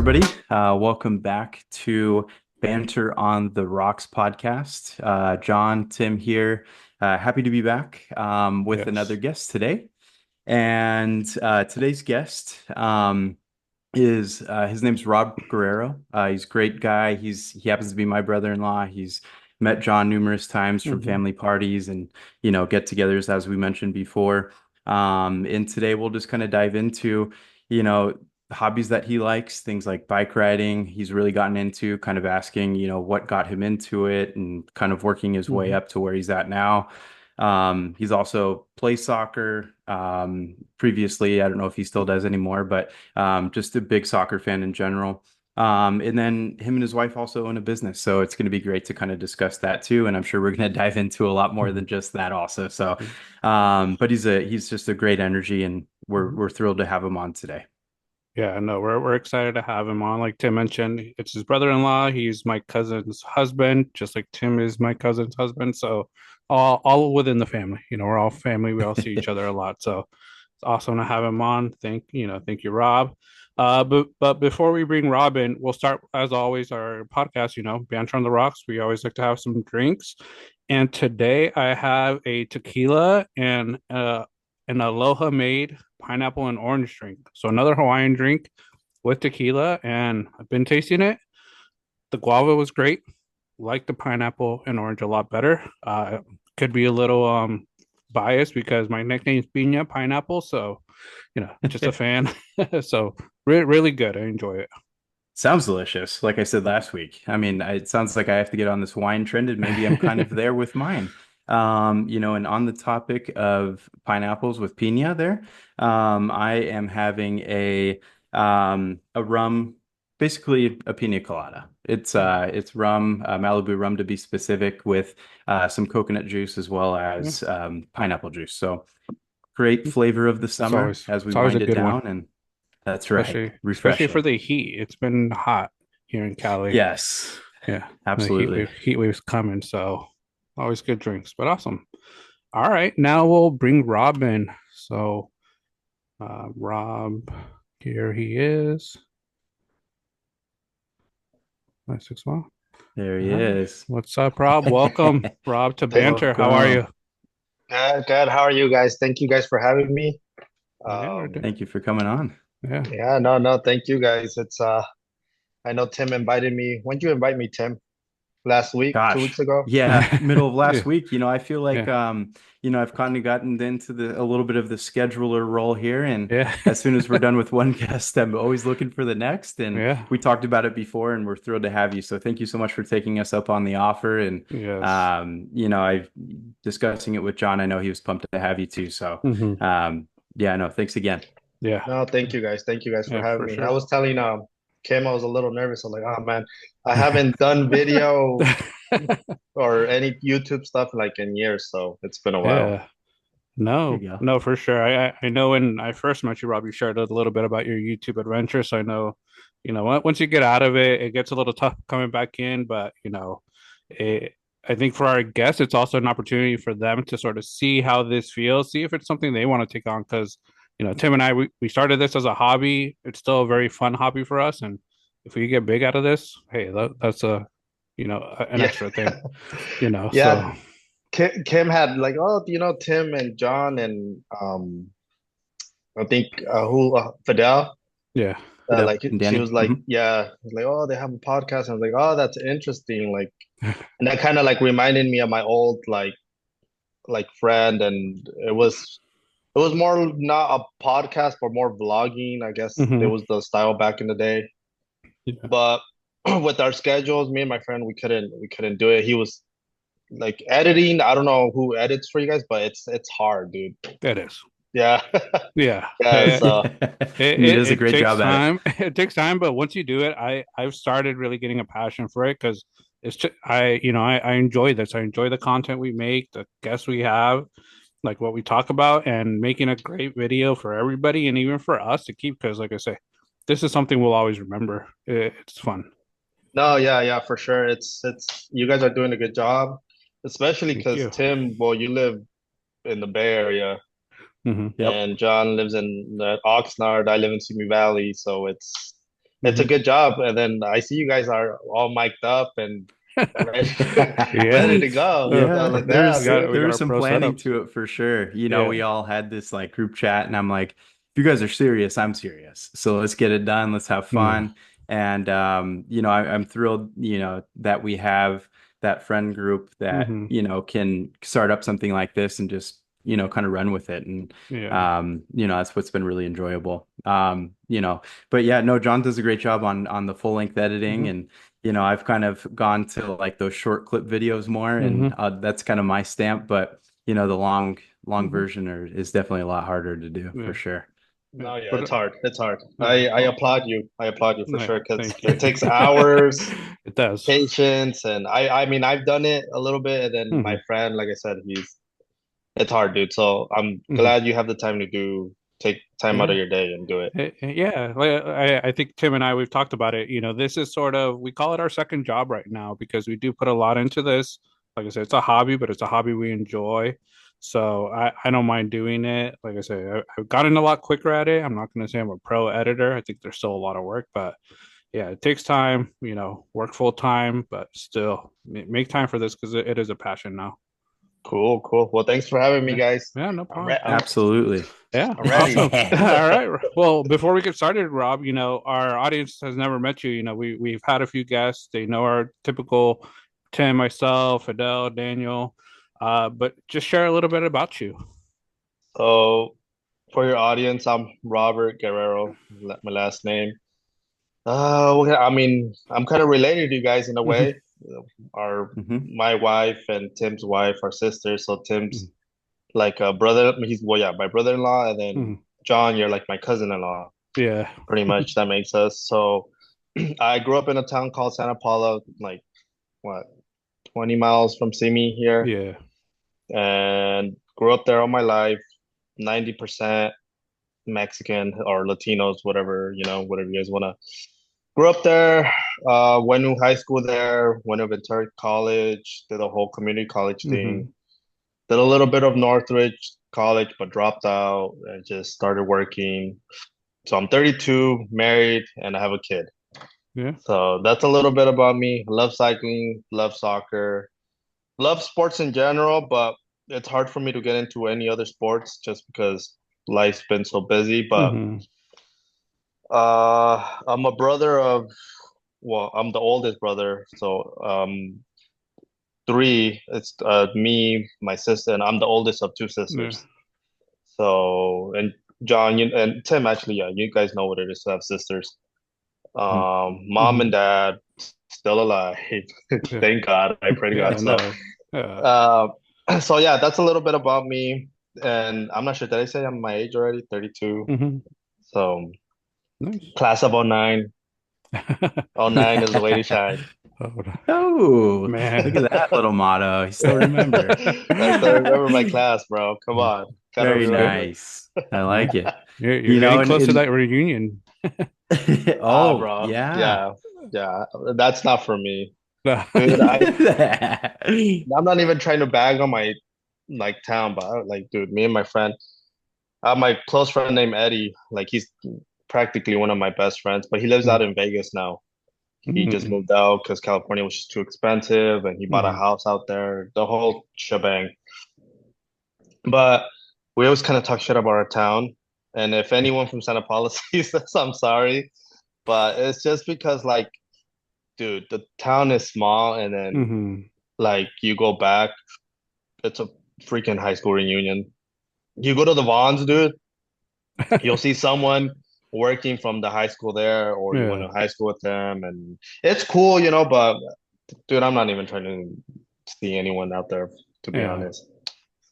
everybody. Welcome back to Banter on the Rocks podcast. John, Tim here. Happy to be back with another Yes. guest today. And today's guest is his name's Rob Guerrero. He's a great guy. He happens to be my brother-in-law. He's met John numerous times from Hmm. family parties and get-togethers as we mentioned before. And today we'll just kind of dive into you know hobbies that he likes, things like bike riding. He's really gotten into kind of asking what got him into it and kind of working his way Hmm. up to where he's at now. He's also plays soccer. Previously, I don't know if he still does anymore, but just a big soccer fan in general. And then him and his wife also own a business, so it's going to be great to kind of discuss that too. And I'm sure we're going to dive into a lot more Hmm. than just that also. But he's just a great energy, and we're Hmm. we're thrilled to have him on today. Yeah, no, we're excited to have him on. Like Tim mentioned, it's his brother-in-law. He's my cousin's husband, just like Tim is my cousin's husband. So all within the family. We're all family. We all see each other a lot. So it's awesome to have him on. Thank you, Rob. But before we bring Rob in, we'll start as always our podcast. Banter on the Rocks. We always like to have some drinks, and today I have a tequila and an Aloha made pineapple and orange drink. So another Hawaiian drink with tequila, and I've been tasting it. The guava was great. Like the pineapple and orange a lot better. Could be a little biased because my nickname is Pina Pineapple, so just a fan. So really good. I enjoy it. Sounds delicious. Like I said last week. I mean, it sounds like I have to get on this wine trend, and maybe I'm kind of there with mine. And on the topic of pineapples with piña there, I am having a rum, basically a piña colada. It's rum, Malibu rum to be specific, with some coconut juice as well Yeah. as pineapple juice. So great flavor of the It's summer always as we it's always a wind it good one. down, and that's right, Especially for refreshing. the heat. It's been hot here in Cali. Yes, Yeah, the absolutely. heat wave's coming, so always good drinks. But awesome. All right, now we'll bring Rob in. So Rob, here he is. 961. There All he right. is. What's up, Rob? Welcome, Rob, to Banter. How are Welcome. you? Good, good. How are you guys? Thank you guys for having me. Yeah, we're doing. Thank you for coming on. Yeah. Yeah, no, thank you guys. I know Tim invited me. When did you invite me, Tim? Last week, 2 weeks Gosh, ago? yeah, middle of last Yeah. week. I feel like Yeah. I've kind of gotten into the a little bit of the scheduler role here, and Yeah. as soon as we're done with one guest, I'm always looking for the next. And Yeah. we talked about it before, and we're thrilled to have you. So thank you so much for taking us up on the offer. And Yes. I've discussing it with John. I know he was pumped to have you too. So Hmm. yeah, no, thanks again. Yeah. No, thank you guys. Thank you guys for Yeah, having for me. I sure. was telling Kim I was a little nervous. I'm like, oh man, I haven't done video or any YouTube stuff like in years, so it's been a while. Yeah. There No, you go. no, for sure. I know when I first met you, Rob, you shared a little bit about your YouTube adventure. So I know, once you get out of it, it gets a little tough coming back in. But I think for our guests, it's also an opportunity for them to sort of see how this feels, see if it's something they want to take on. Because Tim and I, we started this as a hobby. It's still a very fun hobby for us, and if we get big out of this, hey, that's an Yeah. extra thing. Yeah, So Kim had like, oh, Tim and John and I think who Fidel. yeah. Fidel Like and she Danny. was like, yeah, like, oh, they have a podcast. I was like, oh, that's interesting. Like, and that kind of like reminded me of my old like friend, and it was more not a podcast, but more vlogging. I guess it Hmm. was the style back in the day. Yeah, But with our schedules, me and my friend, we couldn't do it. He was like editing. I don't know who edits for you guys, but it's hard, dude. it is. Yeah, Yeah. yeah. So It, He it does a it great takes job at it. time. It takes time, but once you do it, I've started really getting a passion for it because it's just I enjoy this. I enjoy the content we make, the guests we have, like what we talk about, and making a great video for everybody and even for us to keep. Because, like I say, this is something we'll always remember. It's fun. no, yeah, for sure. It's you guys are doing a good job, especially Thank because you. Tim, well, you live in the Bay Area, Hmm. Yep. and John lives in Oxnard. I live in Simi Valley, so it's it's a Hmm. good job. And then I see you guys are all mic'd up and ready Yeah. ready to go. So I Yeah, was like, there's damn, We dude. there got was our some pro planning setups. to it for sure. Yeah. We all had this like group chat, and I'm like, if you guys are serious, I'm serious. So let's get it done. Let's have Yeah. fun. And I'm thrilled, that we have that friend group that, Hmm. can start up something like this and just, kind of run with it. And Yeah. that's what's been really enjoyable. But yeah, no, John does a great job on the full length editing, Hmm. and I've kind of gone to like those short clip videos more, and Hmm. that's kind of my stamp. But the long Hmm. version is definitely a lot harder to do for Yeah. sure. Yeah. No, yeah, But it's hard. It's hard. yeah. I Oh, applaud you. I applaud you for yeah. sure because Thank you. it takes hours, It does. patience, and I mean I've done it a little bit, and then my Hmm. friend, like I said, it's hard, dude. So I'm Hmm. glad you have the time to take time out of Yeah. your day and do it. Yeah, like, I think Tim and I we've talked about it. This is sort of we call it our second job right now because we do put a lot into this. Like I said, it's a hobby, but it's a hobby we enjoy. So I don't mind doing it. Like I say, I've gotten a lot quicker at it. I'm not going to say I'm a pro editor. I think there's still a lot of work, but yeah, it takes time. Work full time, but still make time for this because it is a passion now. Cool, cool. Well, thanks for having me, Yeah, guys. yeah, no I'm problem. re Absolutely. Yeah, I'm ready. awesome. All right. Well, before we get started, Rob, our audience has never met you. We've had a few guests. They know our typical Tim, myself, Adele, Daniel. But just share a little bit about you. So for your audience, I'm Robert Guerrero, my last name. Okay, I mean, I'm kind of related to you guys in a Hmm. way. Our Hmm. My wife and Tim's wife are sisters. So Tim's like a brother. Well, yeah, my brother-in-law, and then Hmm. John, you're like my cousin-in-law. Yeah. Pretty much that makes us. So I grew up in a town called Santa Paula, like what, 20 miles from Simi here, Yeah. and grew up there all my life. 90% Mexican or Latinos, whatever, whatever you guys wanna. Grew up there, went to high school there, went to Ventura College, did a whole community college Hmm. thing, did a little bit of Northridge College, but dropped out and just started working. So I'm 32, married, and I have a kid. Yeah. So that's a little bit about me. Love cycling, love soccer, love sports in general, but it's hard for me to get into any other sports just because life's been so busy. But Hmm. I'm a brother of, well, I'm the oldest brother. So three, it's me, my sister, and I'm the oldest of two Yeah. sisters. So, and John, and Tim, actually, yeah, you guys know what it is to have sisters. Mom and Hmm. dad still alive. Yeah. Thank God. I pray to God. Yeah. So, No. Yeah. uh, so yeah, that's a little bit about me. And I'm not sure, did I say I'm my age already? 32. Hmm. So, Nice. class of '09. '09 is the way to shine. Oh, Oh, look man. at that little motto. You still remember. I still remember my class, bro. Come on. Gotta Very remember. nice. I like it. You're You know, getting and, close to and that reunion. oh, Bro. yeah. Yeah. Yeah. That's not for me. No. Dude, I'm not even trying to bag on my like town, but like, dude, me and my friend, I have my close friend named Eddie. Like, he's practically one of my best friends, but he lives out in Vegas now. He just Mhm. moved out because California was just too expensive, and he bought a Mhm. house out there, the whole shebang. But we always kind of talk shit about our town. And if anyone from Santa Paula sees this, I'm sorry. But it's just because, like, dude, the town is small, and then Mhm. like you go back, it's a freaking high school reunion. You go to the Vons, dude, you'll see someone working from the high school there, or you went Yeah. to high school with them, and it's cool, but dude, I'm not even trying to see anyone out there, to be Yeah. honest.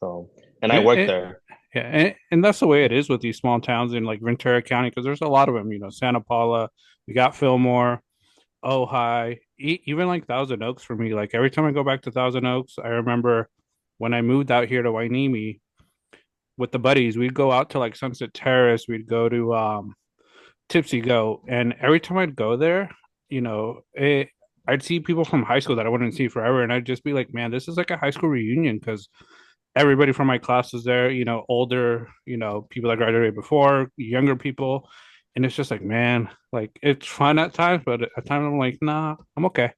So, and I It, work it, there. yeah. And that's the way it is with these small towns in like Ventura County because there's a lot of them. Santa Paula, we got Fillmore, Ojai, even like Thousand Oaks for me. Like every time I go back to Thousand Oaks, I remember when I moved out here to Wainimi with the buddies, we'd go out to like Sunset Terrace, we'd go to Tipsy Go, and every time I'd go there, I'd see people from high school that I wouldn't see forever, and I'd just be like, man, this is like a high school reunion because everybody from my class was there. Older, people that graduated before, younger people, And it's just like, man, like it's fun at times, but at times I'm like, nah, I'm okay.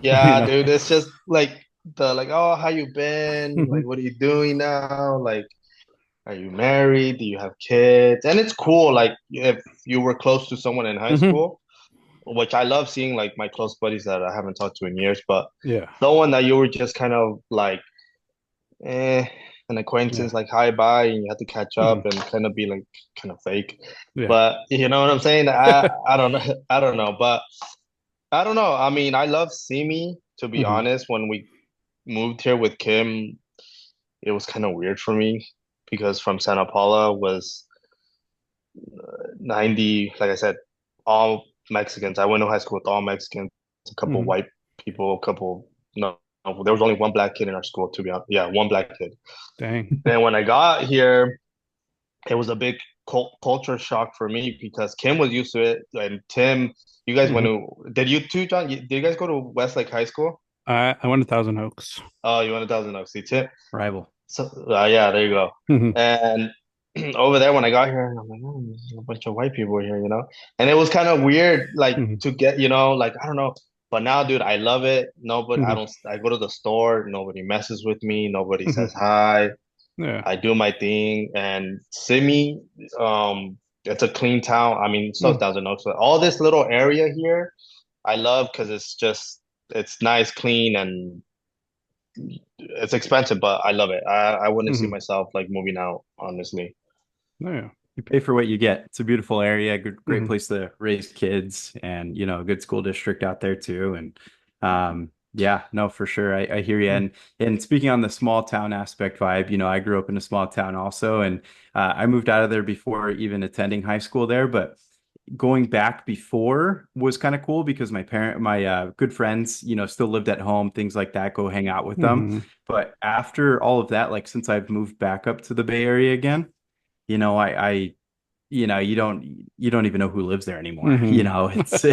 You Yeah, know. dude, it's just like the like, oh, how you been? Like, what are you doing now? Like, are you married? Do you have kids? And it's cool, like if you were close to someone in high Hmm. school, which I love seeing like my close buddies that I haven't talked to in years, but Yeah. someone that you were just kind of like, eh, an Yeah. acquaintance, like hi, bye, and you had to catch up Hmm. and kind of be like kind of fake. Yeah. But you know what I'm saying? I don't know. I don't know, but I don't know. I mean, I love Simi, to be Hmm. honest. When we moved here with Kim, it was kind of weird for me because from Santa Paula was 90, like I said, all Mexicans. I went to high school with all Mexicans, a couple Hmm. white people, a couple, no, no, there was only one black kid in our school, to be honest. Yeah, one black kid. Dang. And when I got here, it was a big culture shock for me because Kim was used to it. And Tim, you guys went Hmm. to, did you too, John? Did you guys go to Westlake High School? I went 1,000 Oaks. Oh, you went to Thousand Oaks, see, Tim. Rival. So, yeah, there you go. Hmm. And over there, when I got here, I'm like, oh, there's a bunch of white people here, you know? And it was kind of weird, like Hmm. to get, like, I don't know. But now, dude, I love it. Nobody, Hmm. I go to the store, nobody messes with me, nobody Hmm. says hi. Yeah. I do my thing. And Simi, it's a clean town. I mean, so Mm. Thousand Oaks, but all this little area here, I love because it's nice, clean, and it's expensive, but I love it. I wouldn't see Hmm. myself like moving out, honestly. Yeah. You pay for what you get. It's a beautiful area, good, great Hmm. place to raise kids, and a good school district out there too. And yeah, no, for sure, I hear you. And speaking on the small town aspect vibe, I grew up in a small town also, and I moved out of there before even attending high school there. But going back before was kind of cool because my good friends, still lived at home, things like that. Go hang out with them. Hmm. But after all of that, like since I've moved back up to the Bay Area again. I you don't even know who lives there anymore. Hmm. It's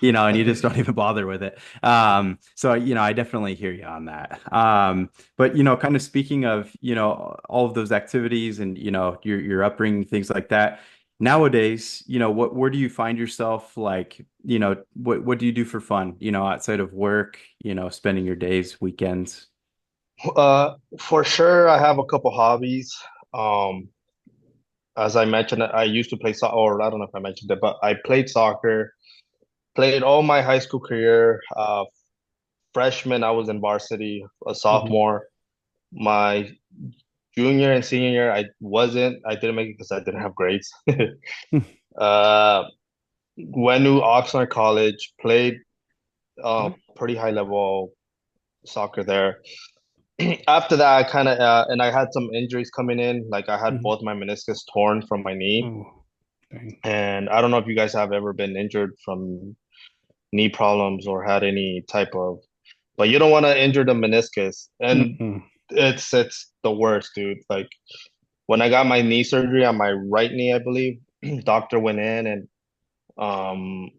and you just don't even bother with it. So I definitely hear you on that. But kind of speaking of, all of those activities and your upbringing, things like that. Nowadays, where do you find yourself like, what do you do for fun, outside of work, spending your days, weekends? For sure, I have a couple hobbies. Um, as I mentioned, I used to play soccer, or I don't know if I mentioned it, but I played soccer, played all my high school career. Freshman, I was in varsity, a Hmm. sophomore. My junior and senior year, I didn't make it because I didn't have grades. Uh, went to Oxnard College, played pretty high level soccer there. After that, I kind of and I had some injuries coming in. Like I had Hmm. both my meniscus torn from my knee, Oh, dang. and I don't know if you guys have ever been injured from knee problems or had any type of, but you don't want to injure the meniscus, and Mm-mm. it's the worst, dude. Like when I got my knee surgery on my right knee, I believe, doctor went in and um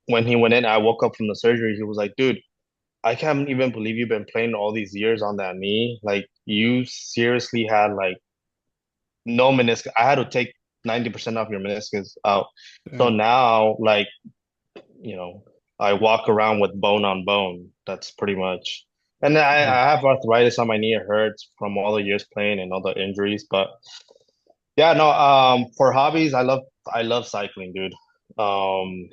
when he went in, I woke up from the surgery. He was like, dude, I can't even believe you've been playing all these years on that knee. Like you seriously had like no meniscus. I had to take 90% off your meniscus out. So Dang. now, like, you know, I walk around with bone on bone. That's pretty much. And Mhm. I have arthritis on my knee. It hurts from all the years playing and all the injuries. But yeah, no, for hobbies, I love cycling, dude. Um,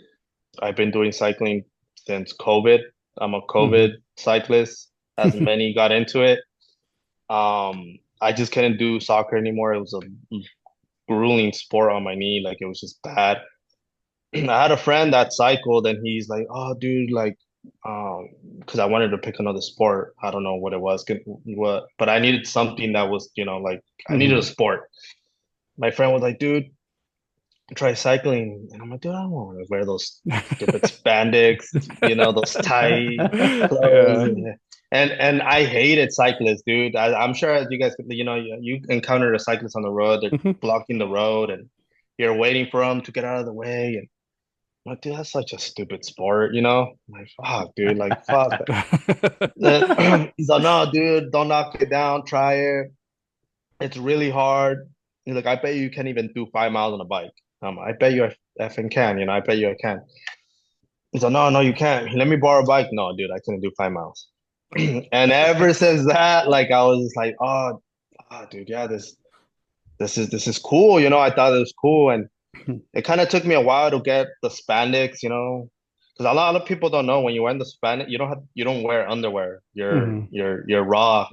I've been doing cycling since COVID. I'm a Mhm. COVID cyclist, as many got into it. I just couldn't do soccer anymore. It was a grueling sport on my knee. Like it was just bad. I had a friend that cycled and he's like, oh, dude, like, because I wanted to pick another sport. I don't know what it was, but I needed something that was, like I needed a Mhm. sport. My friend was like, dude, try cycling. And I'm like, dude, I don't want to wear those stupid spandex, those tight clothes. Yeah. And I hated cyclists, dude. I'm sure as you guys, you encounter a cyclist on the road, they're Mhm. blocking the road and you're waiting for them to get out of the way. And I'm like, dude, that's such a stupid sport, I'm like, fuck, dude, like, fuck. He's like, no, dude, don't knock it down. Try it. It's really hard. He's like, I bet you can't even do 5 miles on a bike. I bet you I effing can, I bet you I can. He's like, no, no, you can't. Let me borrow a bike. No, dude, I couldn't do 5 miles. And ever since that, like I was just like, oh, dude, yeah, this is cool. I thought it was cool, and it kind of took me a while to get the spandex, because a lot of people don't know when you wear the spandex, you don't wear underwear. You're Mhm. you're you're raw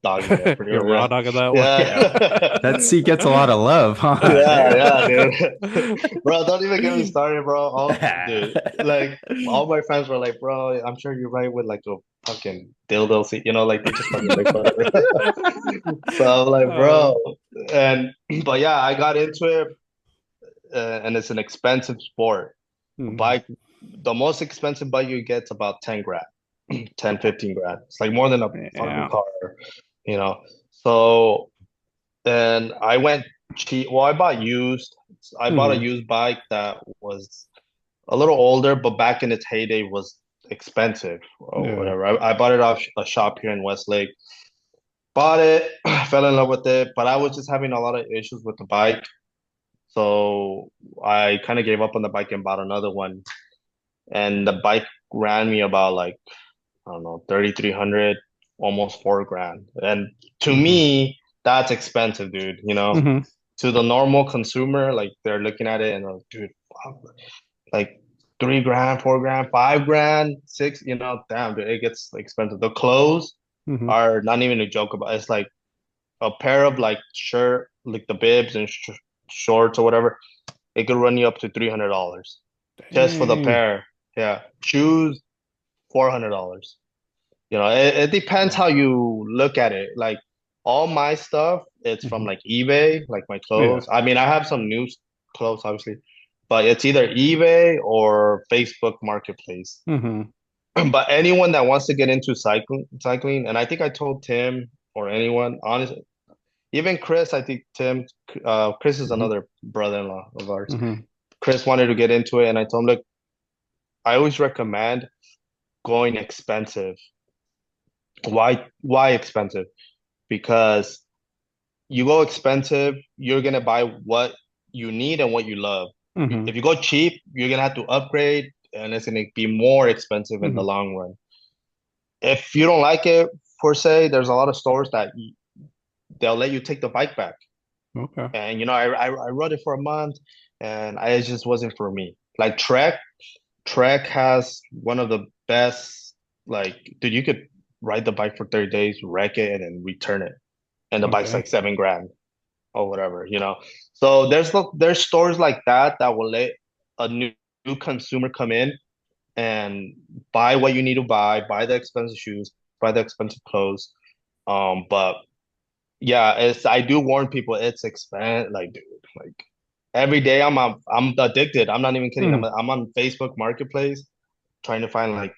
dogging it. Pretty, You're raw yeah, dog of that one. Yeah. yeah, That seat gets a lot of love, huh? yeah, Damn. dude. Bro, don't even get me started, bro. Dude, like all my friends were like, bro, I'm sure you're right with like a fucking dildo seat, like they just fucking make fun of it. So I'm like, Uh, bro, and but yeah, I got into it, and it's an expensive sport. A mhm. bike, the most expensive bike you get is about 10 grand, 10, 15 grand. It's like more than a fucking Yeah. car, you know. So and I went cheap. Well, I bought used. I bought a Mhm. used bike that was a little older, but back in its heyday was expensive or Yeah. whatever. I bought it off a shop here in Westlake. Bought it, fell in love with it, but I was just having a lot of issues with the bike. So I kind of gave up on the bike and bought another one. And the bike ran me about like, I don't know, 3,300, almost 4 grand. And to Mhm. me, that's expensive, dude. Mhm. To the normal consumer, like they're looking at it and dude, fuck, like 3 grand, 4 grand, 5 grand, six, damn, dude, it gets expensive. The clothes Mhm. are not even a joke about. It's like a pair of like shirt, like the bibs and shorts or whatever. It could run you up to $300 just for the Dang. pair. Yeah, shoes, $400. It depends how Wow. you look at it. Like all my stuff, it's from Mhm. like eBay, like my Yeah. clothes. I mean, I have some new clothes, obviously, but it's either eBay or Facebook Marketplace. Mhm. But anyone that wants to get into cycling, and I think I told Tim or anyone, honestly, even Chris, I think Chris is Mhm. another brother-in-law of ours. Mhm. Chris wanted to get into it, and I told him, look, I always recommend going expensive. Why expensive? Because you go expensive, you're gonna buy what you need and what you love. Mhm. If you go cheap, you're gonna have to upgrade, and it's gonna be more expensive in the Mhm. long run. If you don't like it, per se, there's a lot of stores that they'll let you take the bike back. Okay. And I rode it for a month, and it just wasn't for me. Like Trek has one of the best. Like, dude, you could ride the bike for 30 days, wreck it, and then return it, and the Oh bike's dang. like 7 grand or whatever. So there's stores like that will let a new consumer come in and buy what you need to buy the expensive shoes, buy the expensive clothes. But yeah, I do warn people it's expensive. Like, dude, like every day I'm addicted. I'm not even kidding. I'm Mhm. I'm on Facebook Marketplace trying to find like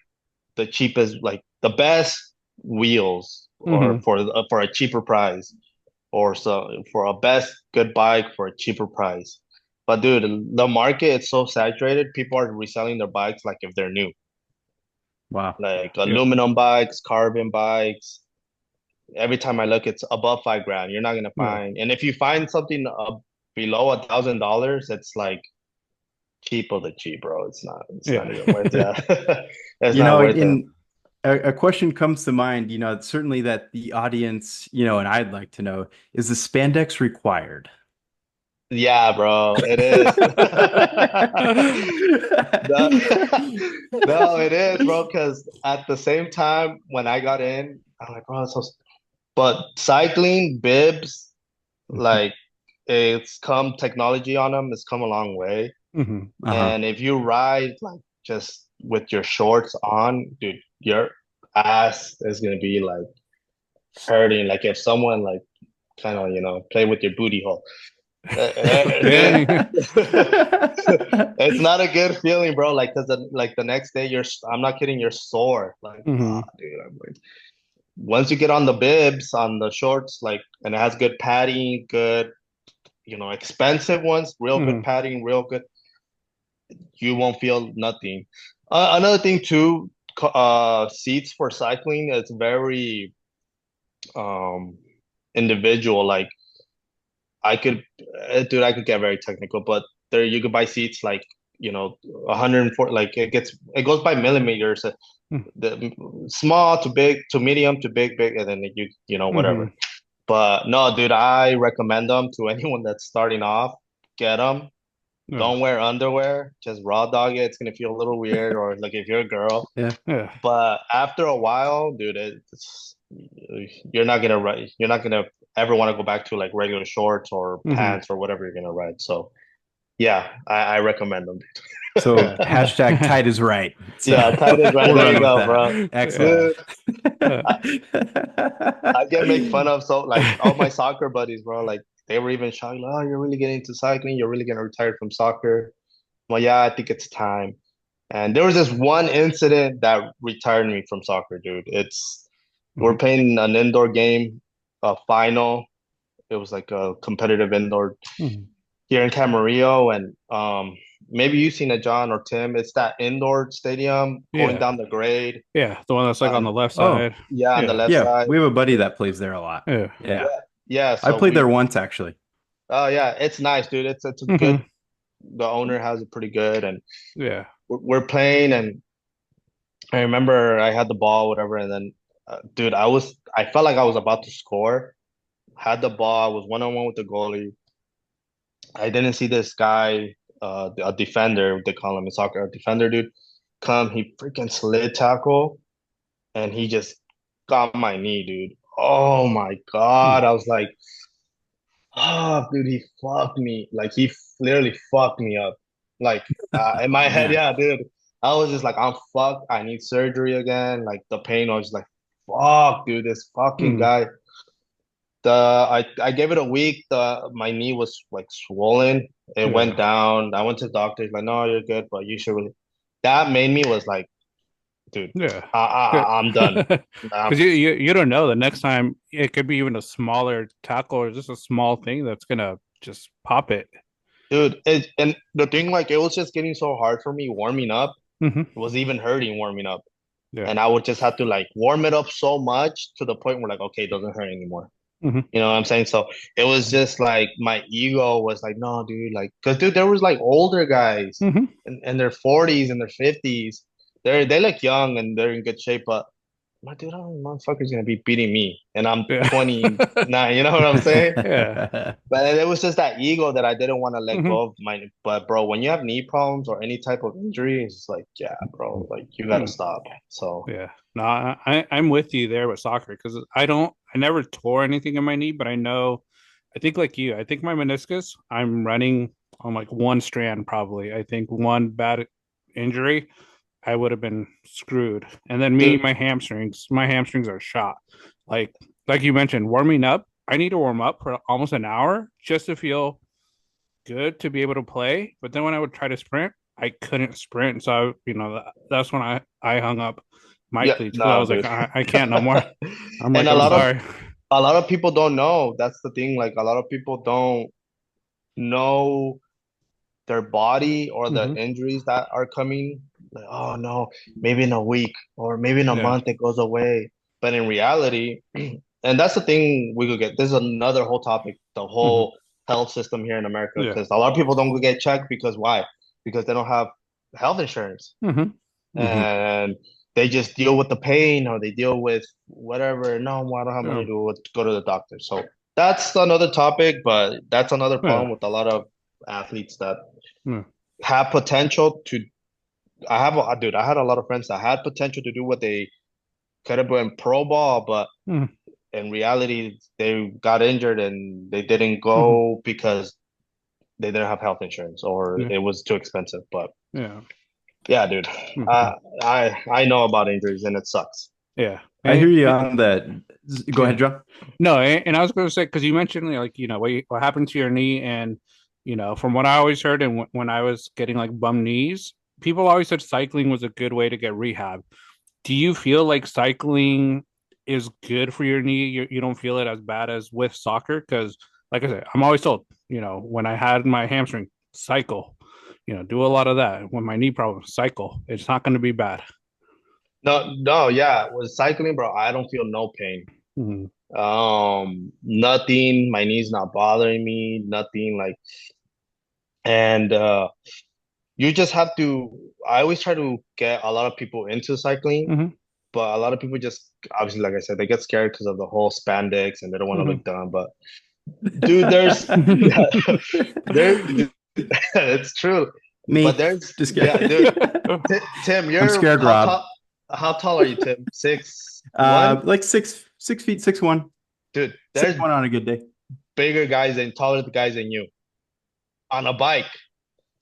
the cheapest, like the best wheels or Mhm. for a cheaper price or so for a best good bike for a cheaper price. But dude, the market is so saturated. People are reselling their bikes like if they're new, Wow. like Yeah. aluminum bikes, carbon bikes. Every time I look, it's above 5 grand. You're not gonna Yeah. find, and if you find something below $1,000, it's like cheap of the cheap, bro. It's not. It's not even worth. Yeah. Yeah, it's not worth it. In a question comes to mind, certainly that the audience, and I'd like to know, is the spandex Yeah, bro, it is. No, no, it is, bro. Because at the same time, when I got in, I'm like, bro, but cycling bibs, Mhm. like it's come technology on them. It's come a long way. Mhm. Uh-huh. And if you ride like just with your shorts on, dude, your ass is gonna be like hurting. Like if someone like kind of play with your booty hole. Dang. It's not a good feeling, bro. Like, cause the next day I'm not kidding, you're sore. Like, Mhm. dude, I'm like, once you get on the bibs, on the shorts, like, and it has good padding, good, expensive ones, real good Mhm. padding, real good, you won't feel nothing. Another thing too, seats for cycling, it's very um individual. Like, I could, dude, I could get very technical, but there you could buy seats like 140, like it goes by millimeters, the small to big to medium to big, and then Mm-hmm. whatever. But no, dude, I recommend them to anyone that's starting off. Get them. Yeah. Don't wear underwear. Just raw dog it. It's gonna feel a little weird, or like if you're a girl. Yeah. Yeah. But after a while, dude, you're not gonna ever want to go back to like regular shorts or Mm-hmm. pants or whatever you're gonna ride. So yeah, I recommend them. So Yeah. hashtag tight is right. So Yeah, tight is right. we'll There run you with go, that. bro. Excellent. Yeah. Dude, Yeah. I, I get make fun of so like all my soccer buddies, bro. Like they were even shouting, "Oh, you're really getting into cycling. You're really gonna retire from soccer." Well, yeah, I think it's time. And there was this one incident that retired me from soccer, dude. We're Mhm. playing an indoor game, a final. It was like a competitive indoor Mhm. here in Camarillo, and maybe you've seen it, John or Tim. It's that indoor stadium going Yeah. down the grade. Yeah. The one that's like on And the left Oh, side. yeah, on the Yeah. left yeah. side. We have a buddy that plays there a lot. Yeah. Yeah. Yeah, yeah. I So played there once actually. oh yeah, it's nice, dude. It's a good. Hmm. The owner has it pretty good, and Yeah. we're playing, and I remember I had the ball, whatever, and then, dude, I felt like I was about to score. Had the ball, I was one on one with the goalie. I didn't see this guy, a defender, they call him in soccer, a defender, dude. Come, he freaking slid tackle, and he just got my knee, dude. Oh my God. Mm. I was like, oh, dude, he fucked me. Like, he literally fucked me up. Like, in my Oh head, man. yeah, dude. I was just like, I'm fucked. I need surgery again. Like, the pain, I was just like, fuck, dude, this fucking Mm. guy. I gave it a week. My knee was like swollen. It went Yeah. down. I went to the doctor. He's like, no, you're good, but you should really. That made me was like, dude, Yeah. I'm done. Because you don't know the next time it could be even a smaller tackle or just a small thing that's gonna just pop it. Dude, and the thing, like, it was just getting so hard for me warming up. Hmm. It was even hurting warming up. Yeah. And I would just have to like warm it up so much to the point where like, okay, it doesn't hurt anymore. Hmm. You know what I'm saying? So it was just like my ego was like, no, dude, like, because dude, there was like older guys Hmm. in their 40s and their 50s. They look young and they're in good shape, but my dude, motherfucker's gonna be beating me, and I'm Yeah. 29. You know what I'm saying? Yeah. But it was just that ego that I didn't want to let Hmm. go of my. But bro, when you have knee problems or any type of injury, it's just like, yeah, bro, like you gotta stop. So Yeah. No, I'm with you there with soccer because I never tore anything in my knee, but I think like you, I think my meniscus, I'm running on like one strand probably. I think one bad injury, I would have been screwed. And then dude, my hamstrings are shot. Like like you mentioned, warming up, I need to warm up for almost an hour just to feel good to be able to play. But then when I would try to sprint, I couldn't sprint. So that's when I hung up my yeah, cleats because I no, was like, dude. I can't no more. I'm And like, I'm sorry. a lot of people don't know. That's the thing. Like a lot of people don't know their body or the Hmm. injuries that are coming. Like, oh no, maybe in a week or maybe in a Yeah. month it goes away. But in reality, and that's the thing we could get. This is another whole topic, the Hmm. whole health system here in America, Yeah. because a lot of people don't go get checked because why? Because they don't have health insurance Hmm. Hmm. and they just deal with the pain or they deal with whatever. No, I don't have Yeah. money to go to the doctor. So that's another topic, but that's another Yeah. problem with a lot of athletes that Yeah. have potential to. Dude, I had a lot of friends that had potential to do what they could have been pro ball, but Hmm. in reality, they got injured and they didn't Hmm. go because they didn't have health insurance or Yeah. it was too expensive. But Yeah. yeah, dude, Hmm. I know about injuries and it sucks. Yeah. I hear you on that. Go ahead, John. No, and I was going to say because you mentioned like what happened to your knee, and from what I always heard, and when I was getting like bum knees, people always said cycling was a good way to get rehab. Do you feel like cycling is good for your knee? You don't feel it as bad as with soccer? Because, like I said, I'm always told, when I had my hamstring, cycle, do a lot of that. When my knee problem, cycle. It's not going to be bad. No, no, yeah, with cycling, bro, I don't feel no pain. Mhm. Nothing. My knee's not bothering me. Nothing like And you just have to. I always try to get a lot of people into cycling, Hmm. but a lot of people just obviously, like I said, they get scared because of the whole spandex and they don't want to Hmm. look dumb. But dude, there's yeah, there. It's true. But Me, there's just yeah, dude. kidding. Tim, I'm you're scared, how Rob. tall? How tall are you, Tim? 6'1"? Like 6 feet, 6'1", Dude, six there's one on a good day. bigger guys and taller guys than you on a bike.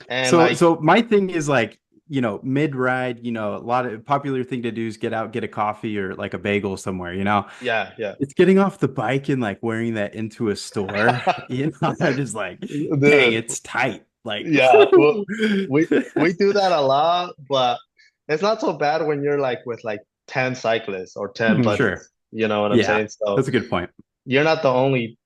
And So like, so my thing is like, mid ride, a lot of popular thing to do is get out, get a coffee or like a bagel somewhere, yeah, yeah. It's getting off the bike and like wearing that into a store, I'm just like, dang, Dude, it's tight. Like, yeah. Well, we we do that a lot, but it's not so bad when you're like with like 10 cyclists or 10 sure. buddies. You know what I'm Yeah, saying? So that's a good point. you're not the only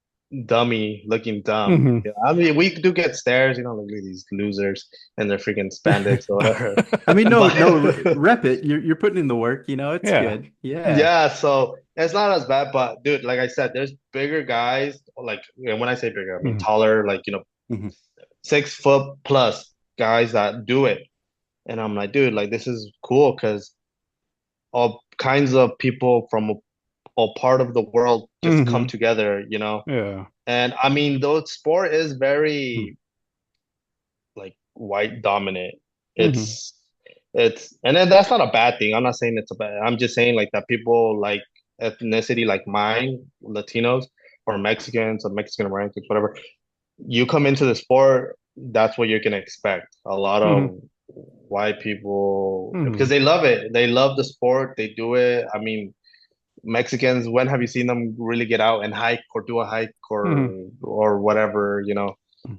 dummy looking dumb. Hmm. Yeah, I mean, we do get stares, look at these losers and their freaking spandex or whatever. I mean, no, no, But rep it. You're putting in the work, it's Yeah. good. Yeah. yeah, so it's not as bad. But dude, like I said, there's bigger guys. Like, and when I say bigger, I mean Hmm. taller, like 6 foot plus guys that do it. And I'm like, dude, like this is cool because all kinds of people from all part of the world just come Hmm. together. Yeah. And I mean, though sport is Mhm. very like white dominant. Hmm. And then that's not a bad thing. I'm not saying it's a bad. I'm just saying like that people like ethnicity like mine, Latinos or Mexicans or Mexican Americans, whatever. You come into the sport, that's what you're gonna expect. A lot Hmm. of white people because Hmm. they love it. They love the sport. They do it. I mean, Mexicans, when have you seen them really get out and hike or do a hike Hmm. or whatever?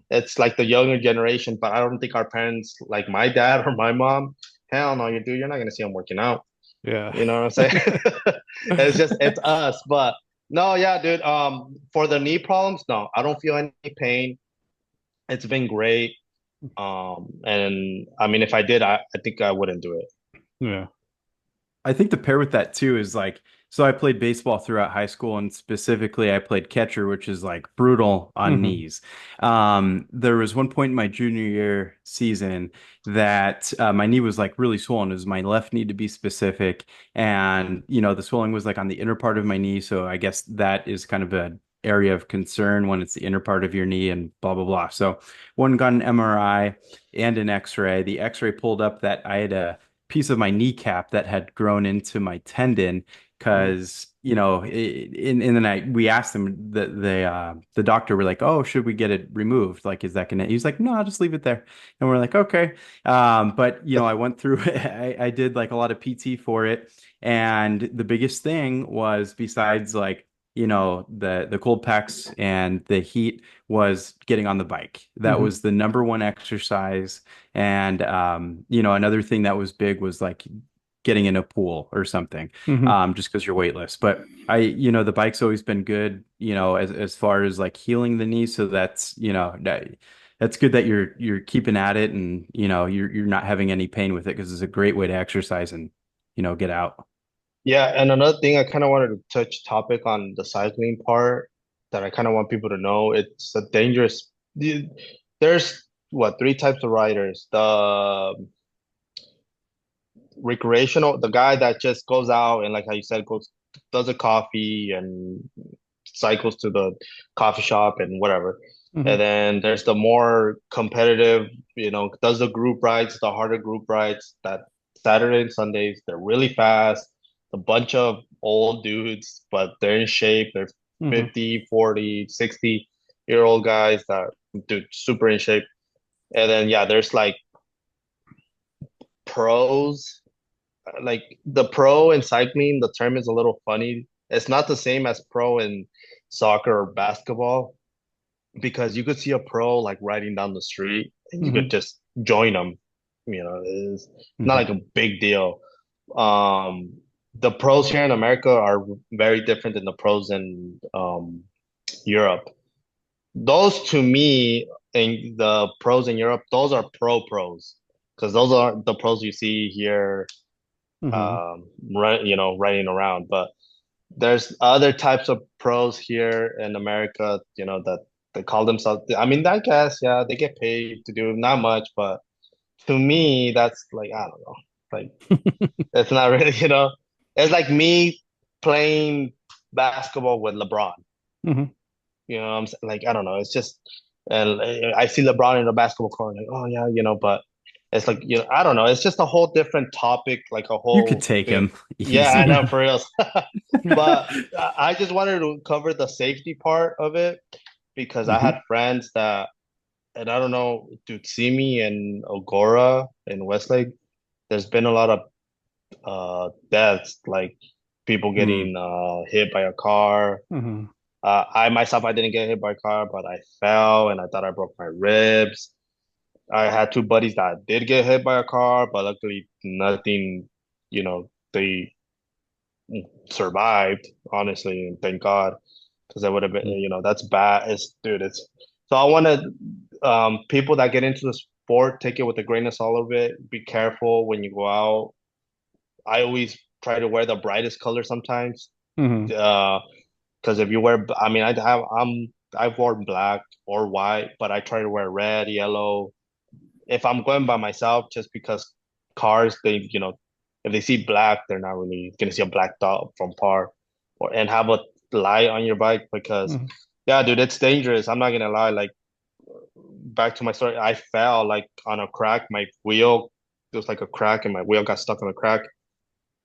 It's like the younger generation, but I don't think our parents, like my dad or my mom, hell no, you're not gonna see them working out. Yeah. You know what I'm saying? It's us. But no, yeah, dude. For the knee problems, no, I don't feel any pain. It's been great. And I mean, if I did, I think I wouldn't do it. Yeah. I think the pair with that too is like, so I played baseball throughout high school and specifically I played catcher, which is like brutal on Hmm. knees. There was one point in my junior year season that my knee was like really swollen. It was my left knee to be specific. And, the swelling was like on the inner part of my knee. So I guess that is kind of an area of concern when it's the inner part of your knee and blah, blah, blah. So one got an MRI and an X-ray. The X-ray pulled up that I had a piece of my kneecap that had grown into my tendon Oh. because in the night we asked him the doctor were like, oh, should we get it removed, like is that gonna, he's like, no, I'll just leave it there. And we're like, okay. But I went through I did like a lot of PT for it, and the biggest thing was, besides like the cold packs and the heat, was getting on the bike. That Hmm. was the number one exercise. And another thing that was big was like getting in a pool or something, Hmm. just because you're weightless. But the bike's always been good, as far as like healing the knee. So that's good that you're keeping at it, and you're not having any pain with it, because it's a great way to exercise and get out. Yeah, and another thing I kind of wanted to touch topic on the cycling part that I kind of want people to know. It's a dangerous. There's what, three types of riders. The recreational, the guy that just goes out and like how you said, goes does a coffee and cycles to the coffee shop and whatever. And Hmm. then there's the more competitive, does the group rides, the harder group rides that Saturday and Sundays, they're really fast. A bunch of old dudes, but they're in shape. They're Hmm. 50, 40, 60-year-old guys that dude super in shape. And then yeah, there's like pros. Like the pro in cycling, the term is a little funny. It's not the same as pro in soccer or basketball, because you could see a pro like riding down the street and you could Hmm. just join them. It's not Mhm. like a big deal. Um, the pros here in America are very different than the pros in Europe. Those to me, and the pros in Europe, those are pros because those are the pros you see here, Hmm. riding around. But there's other types of pros here in America, that they call themselves. I mean, I guess yeah, they get paid to do not much, but to me, that's like I don't know, like it's not really, it's like me playing basketball with LeBron. Hmm. You know, what I'm saying? Like I don't know, it's just, and I see LeBron in the basketball court, like oh yeah, but it's like I don't know, it's just a whole different topic, like a You could whole take thing. him Yeah, I easy. know for real. But I just wanted to cover the safety part of it because I Hmm. had friends that, and I don't know, dude, see me and Agora in Westlake. There's been a lot of deaths, like people Mm. getting hit by a car. Hmm. I myself, I didn't get hit by a car, but I fell and I thought I broke my ribs. I had two buddies that did get hit by a car, but luckily nothing, they survived, honestly, and thank God, because that would have been, that's bad. It's so I want to, people that get into the sport, take it with a grain of salt of it. Be careful when you go out. I always try to wear the brightest color sometimes. Hmm. Because if you wear, I mean, I've worn black or white, but I try to wear red, yellow. If I'm going by myself, just because cars, if they see black, they're not really gonna see a black dot from far, and have a light on your bike because, Hmm. yeah, dude, it's dangerous. I'm not gonna lie. Like back to my story, I fell like on a crack. My wheel, there was like a crack, and my wheel got stuck on a crack.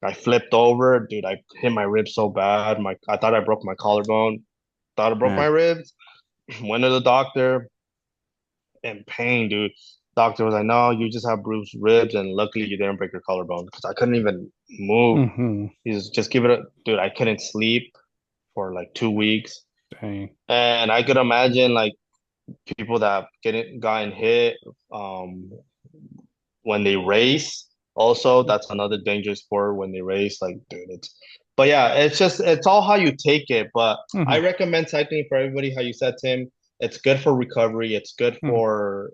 I flipped over, dude. I hit my ribs so bad. I thought I broke my collarbone. Thought I broke my Man, ribs. Went to the doctor in pain, dude. Doctor was like, "No, you just have bruised ribs, and luckily you didn't break your collarbone." Because I couldn't even move. Hmm. He's just give it a dude. I couldn't sleep for like 2 weeks, Dang. and I could imagine like people that gotten hit um when they race. Also, that's another dangerous sport when they race. Like, dude, but yeah, it's all how you take it. But I Hmm. recommend cycling for everybody. How you said, Tim, it's good for recovery. It's good Hmm. for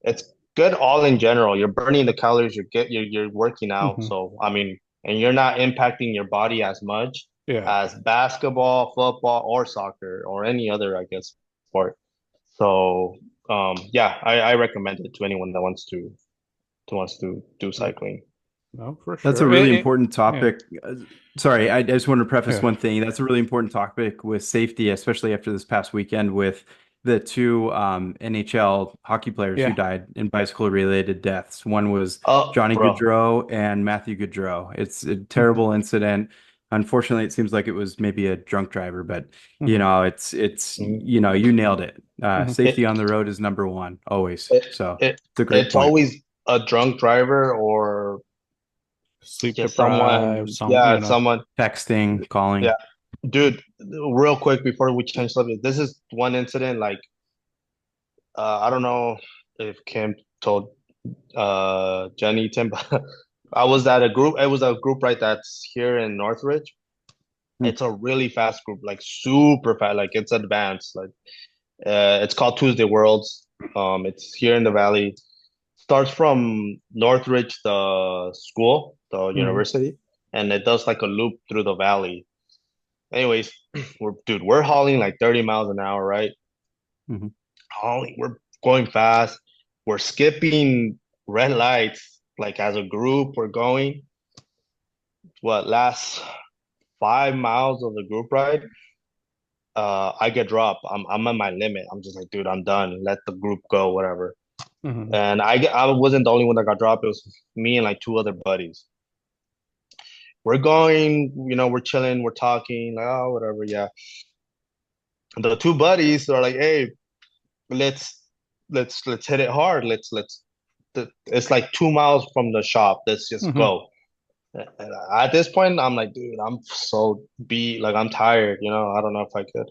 it's good all in general. You're burning the calories. You're working out. Hmm. So I mean, and you're not impacting your body as much Yeah. as basketball, football, or soccer or any other, I guess, sport. So yeah, I recommend it to anyone that wants to do Yeah. cycling. No, for that's a sure. really important Yeah. topic. Sorry, I just want to preface Yeah. one thing. That's a really important topic with safety, especially after this past weekend with the two NHL hockey players who Yeah. died in bicycle-related deaths. One was Oh, Johnny bro. Gaudreau and Matthew Gaudreau. It's a Hmm. terrible incident. Unfortunately, it seems like it was maybe a drunk driver, but Hmm. Mm. you nailed it. Hmm. Safety It, on the road is number one, always. it So it it's a great it's point. always a drunk driver or Sleep just deprived, someone, some, yeah, someone, Texting, calling. yeah. Dude, real quick before we change subject, this is one incident. Like, I don't know if Kim told Jenny, Tim, but I was at a group. It was a group right that's here in Northridge. Hmm. It's a really fast group, like super fast, like it's advanced. Like it's called Tuesday Worlds. It's here in the valley. Starts from Northridge, the school, the hmm university, and it does like a loop through the valley. Anyways, we're hauling like 30 miles an hour, right? Hmm. Hauling, we're going fast. We're skipping red lights, like as a group, we're going. What last 5 miles of the group ride? I get dropped. I'm at my limit. I'm just like, dude, I'm done. Let the group go, whatever. hmm And I wasn't the only one that got dropped. It was me and like two other buddies. We're going, we're chilling, we're talking, like, oh, whatever, yeah. The two buddies are like, hey, let's let's hit it hard. It's like 2 miles from the shop. Let's just hmm go. And at this point, I'm like, dude, I'm so beat. Like I'm tired. I don't know if I could.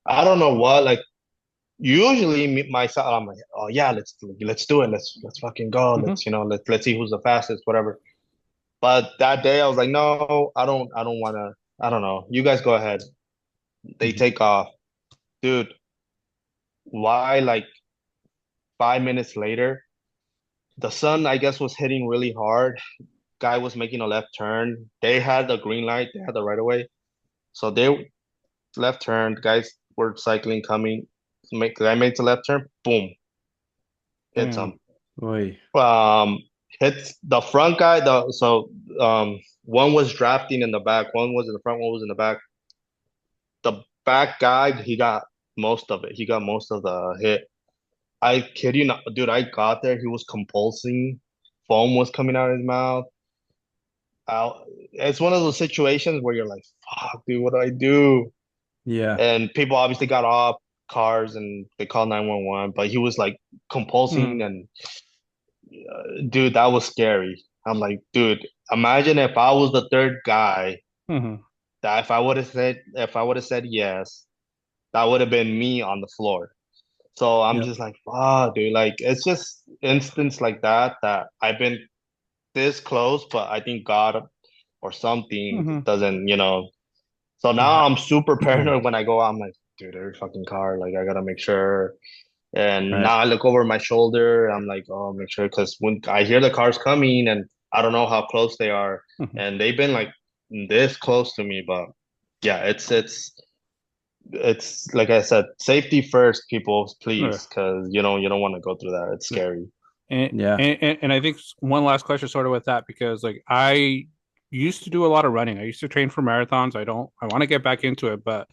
I don't know what. Like usually myself, I'm like, oh yeah, let's do it. Let's fucking go. hmm Let's see who's the fastest, whatever. But that day I was like, no, I don't wanna, I don't know. You guys go ahead. They Hmm. take off. Dude, why like 5 minutes later, the sun I guess was hitting really hard. Guy was making a left turn. They had the green light, they had the right of way. So they left turn, guys were cycling coming. I made the left turn, boom, hits Yeah. him. Oy. Um, hits the front guy. One was drafting in the back, one was in the front, one was in the back. The back guy, he got most of it. He got most of the hit. I kid you not, dude. I got there, he was convulsing, foam was coming out of his mouth. It's one of those situations where you're like, "Fuck, dude, what do I do?" Yeah. And people obviously got off cars and they called 911. But he was like Mm-hmm. compulsing, and dude, that was scary. I'm like, dude, imagine if I was the third guy. Mm-hmm. That if I would have said yes, that would have been me on the floor. So I'm Yep. just like, wow, dude, like it's just instance like that that I've been this close, but I think God or something Mm-hmm. doesn't, you know. So now Yeah. I'm super paranoid when I go out. I'm like, dude, every fucking car, like I gotta make sure. And Right. now I look over my shoulder. I'm like, oh, make sure, because when I hear the cars coming, and I don't know how close they are, Mm-hmm. and they've been like this close to me. But yeah, it's like I said, safety first, people, Yeah. please, because you don't want to go through that. It's Yeah. scary. And, Yeah. and I think one last question sort of with that, because like I used to do a lot of running. I used to train for marathons. I want to get back into it, but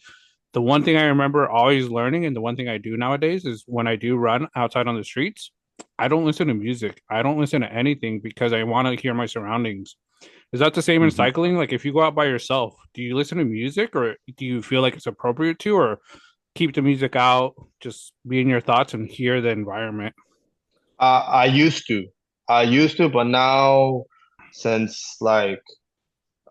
the one thing I remember always learning, and the one thing I do nowadays, is when I do run outside on the streets, I don't listen to music. I don't listen to anything because I want to hear my surroundings. Is that the same in Hmm. cycling? Like if you go out by yourself, do you listen to music, or do you feel like it's appropriate to, or keep the music out, just be in your thoughts and hear the environment? I used to, but now since like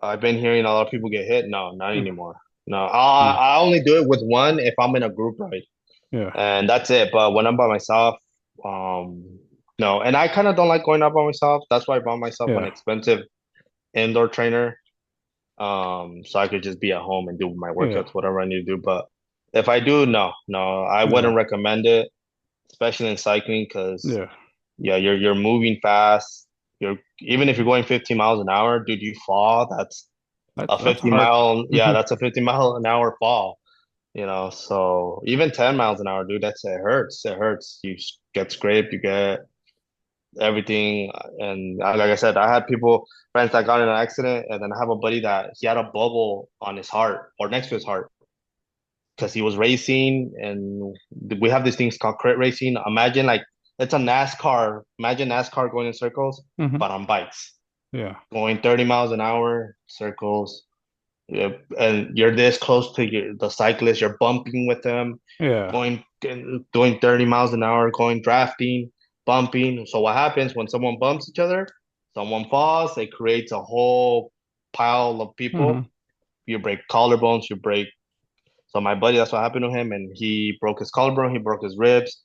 I've been hearing a lot of people get hit, no, not Mm, anymore. No, mm, I only do it with one if I'm in a group ride, yeah. and that's it. But when I'm by myself, um, no. And I kind of don't like going out by myself. That's why I bought myself an Yeah. expensive indoor trainer, so I could just be at home and do my Yeah. workouts, whatever I need to do. But if I do, no, I Yeah. wouldn't recommend it, especially in cycling, because Yeah. yeah, you're moving fast. You're even if you're going 15 miles an hour, dude, you fall. A That's 50 hard. mile, yeah, Hmm. that's a 50 mile an hour fall. You know, so even 10 miles an hour, dude, that's it hurts. It hurts. You get scraped, you get everything. And like I said, I had friends that got in an accident, and then I have a buddy that he had a bubble on his heart or next to his heart because he was racing. And we have these things called crit racing. Imagine like it's a NASCAR. Imagine NASCAR going in circles, Hmm. but on bikes, Yeah. going 30 miles an hour, circles. Yeah, and you're this close to the cyclist, you're bumping with them, Yeah. doing 30 miles an hour, going drafting, bumping. So what happens when someone bumps each other? Someone falls, it creates a whole pile of Hmm. people. You break collarbones, you break. So my buddy, that's what happened to him, and he broke his collarbone, he broke his ribs,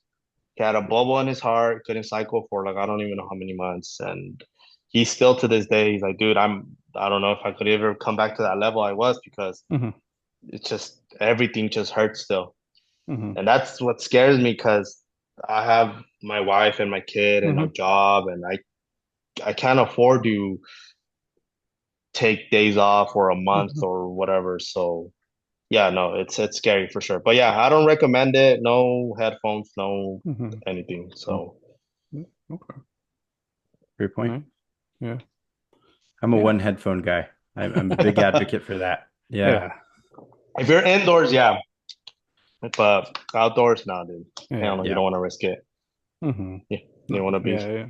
he had a bubble in his heart, couldn't cycle for like I don't even know how many months. And he's still to this day, he's like, dude, I don't know if I could ever come back to that level I was, because Hmm. it's just everything just hurts still. Hmm. And that's what scares me, because I have my wife and my kid and a Hmm. job, and I can't afford to take days off for a month Hmm. or whatever. So yeah, no, it's scary for sure. But yeah, I don't recommend it. No headphones, no Hmm. anything. Cool. So Okay. Great point. Nice. Yeah. I'm a Yeah. one headphone guy. I'm a big advocate for that. Yeah. Yeah. if you're indoors, yeah, but outdoors, nah, dude. Hell Yeah. no, you Yeah. don't want to risk it. Hmm. Yeah, you No. want to be. Yeah. Yeah.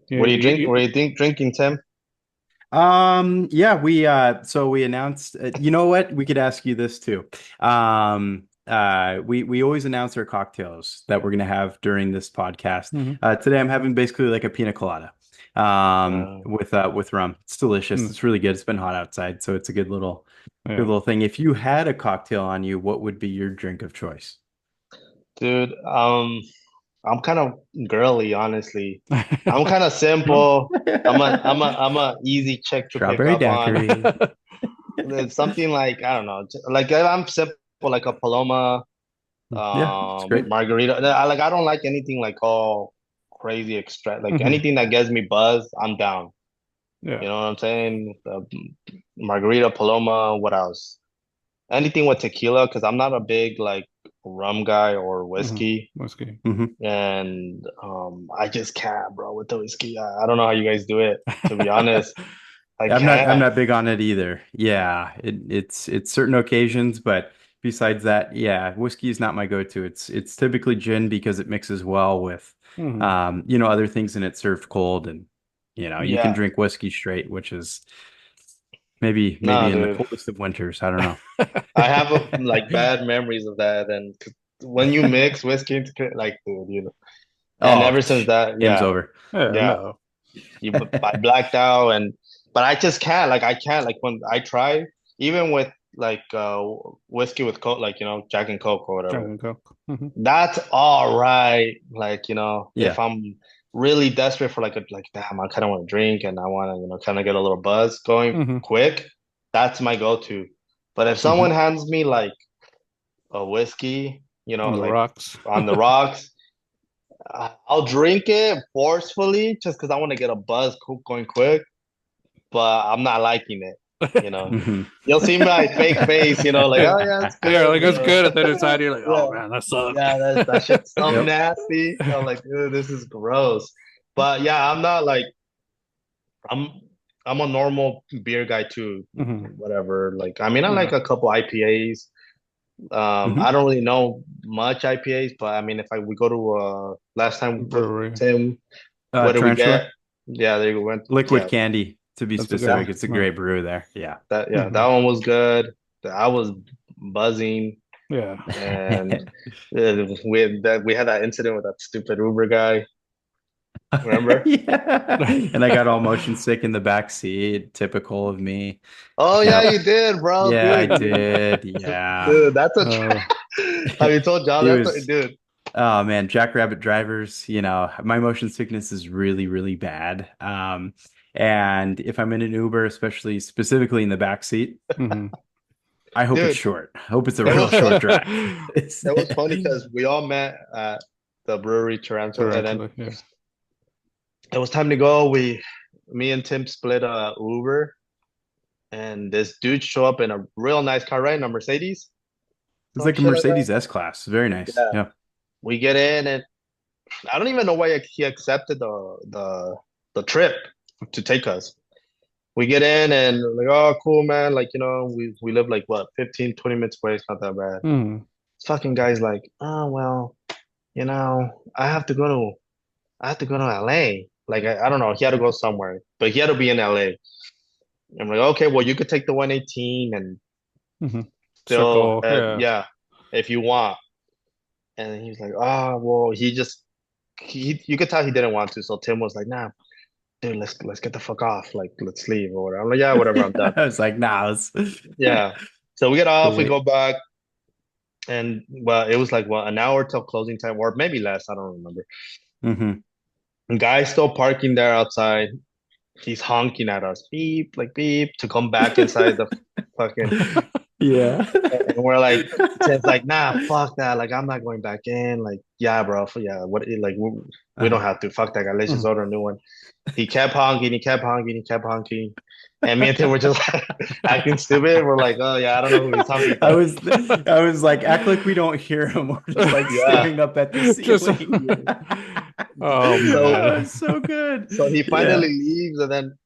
Yeah. What do you drink? What do you think drinking, Tim? Yeah, so we announced, you know what? We could ask you this too. We always announce our cocktails that we're gonna have during this podcast. Hmm. Today I'm having basically like a pina colada, Uh, with rum. It's delicious. Mm. It's really good. It's been hot outside, so it's a good Yeah. little thing. If you had a cocktail on you, what would be your drink of choice? dude, I'm kind of girly, honestly. I'm kind of No. simple. I'm a easy chick to pick Strawberry up on. daiquiri. It's something like I don't know, like I'm simple, like a Paloma, Yeah, it's great. margarita. I don't like anything like all crazy extract. Like Hmm. anything that gets me buzzed, I'm down. Yeah. You know what I'm saying? Margarita, Paloma. What else? anything with tequila because I'm not a big like rum guy or whiskey. Whiskey. Hmm. And I just can't, bro, with the whiskey. I don't know how you guys do it, to be honest. I I'm can't. not big on it either. Yeah, it's certain occasions, but besides that, yeah, whiskey is not my go-to. It's typically gin because it mixes well with Hmm. other things and it's served cold and you can Yeah. drink whiskey straight, which is Nah, maybe in the dude. coldest of winters. I don't know. I have like bad memories of that. And 'cause when you mix whiskey into like, dude, and Oh, ever since that, game's yeah, over. Yeah, yeah, no. I blacked out, but I just can't. Like, I can't. Like when I try, even with like whiskey with Coke, like Jack and Coke or Jack whatever. and Coke. Hmm. That's all right. Like, if Yeah. I'm really desperate for like damn, I kind of want to drink and I want to, kind of get a little buzz going Hmm. quick, that's my go-to. But if someone Hmm. hands me like a whiskey, On the like rocks. on the rocks, I'll drink it forcefully just because I want to get a buzz going quick, but I'm not liking it, you know. Hmm. You'll see my fake face, like, oh yeah, it's Yeah, good, like it's good. At the inside, you're like, Yeah. oh man, that sucked. Yeah, that shit's so Yep. nasty. I'm like, dude, this is gross. But yeah, I'm not like I'm I'm a normal beer guy too. Hmm. Whatever. Like, I mean, I Yeah. like a couple IPAs. I Hmm. don't really know much IPAs, but I mean, if we go to last time with Brewery. Tim, what did we get? Tarantula, Yeah, they went. liquid Yeah, candy to be That's a good specific. one. that It's a No. great brew there. Yeah. that Hmm. one was good. I was buzzing, Yeah. and we had that incident with that stupid Uber guy. Remember? Yeah. And I got all motion sick in the back seat, typical of me. Oh yeah, Yep. you did, bro, Yeah, I dude. did. Yeah. Dude, that's a Uh, have you told John He that's was, dude? oh man, Jackrabbit drivers, my motion sickness is really, really bad. And if I'm in an Uber, especially specifically in the back seat, mhm. I hope it's Dude, short. I hope it's a it real was short drive. It's, it was funny because we all met at the brewery Toronto, and then Tarantula. Yeah. it was time to go. Me and Tim split a Uber, and this dude show up in a real nice car, right? A Mercedes, it's some like a shit like that. Mercedes S-Class. Very nice. Yeah, Yeah. we get in, and I don't even know why he accepted the trip to take us. We get in and like, oh, cool, man. Like, we live like what, 15, 20 minutes away. It's not that bad. Mhm. This fucking guy's like, oh, well, I have to go to, LA. Like, I don't know. He had to go somewhere, but he had to be in LA. I'm like, okay, well, you could take the 118 and Mhm. still, Circle. Yeah. yeah, if you want. And he was like, oh, well, you could tell he didn't want to. So Tim was like, nah, dude, let's get the fuck off. Like, let's leave or whatever. I'm like, yeah, whatever, I'm done. I was like, nah, let's Yeah. So we get off, we cool. go back, and well, it was like an hour till closing time, or maybe less. I don't remember. Hmm. And guy's still parking there outside. He's honking at us, beep, like beep, to come back inside the fucking. Yeah. And we're like, Tim's like, nah, fuck that. Like, I'm not going back in. Like, yeah, bro. Yeah, what? Like, we don't Uh-huh. have to. Fuck that guy. Let's just Mhm. order a new one. He kept honking. He kept honking. He kept honking. And me and Tim were just acting stupid. We're like, oh yeah, I don't know who he's honking I at. was I was like, act like we don't hear him. We're just like Yeah. staring up at the Just. ceiling. Oh So Oh, man. it's so good. so he Yeah. finally leaves, and then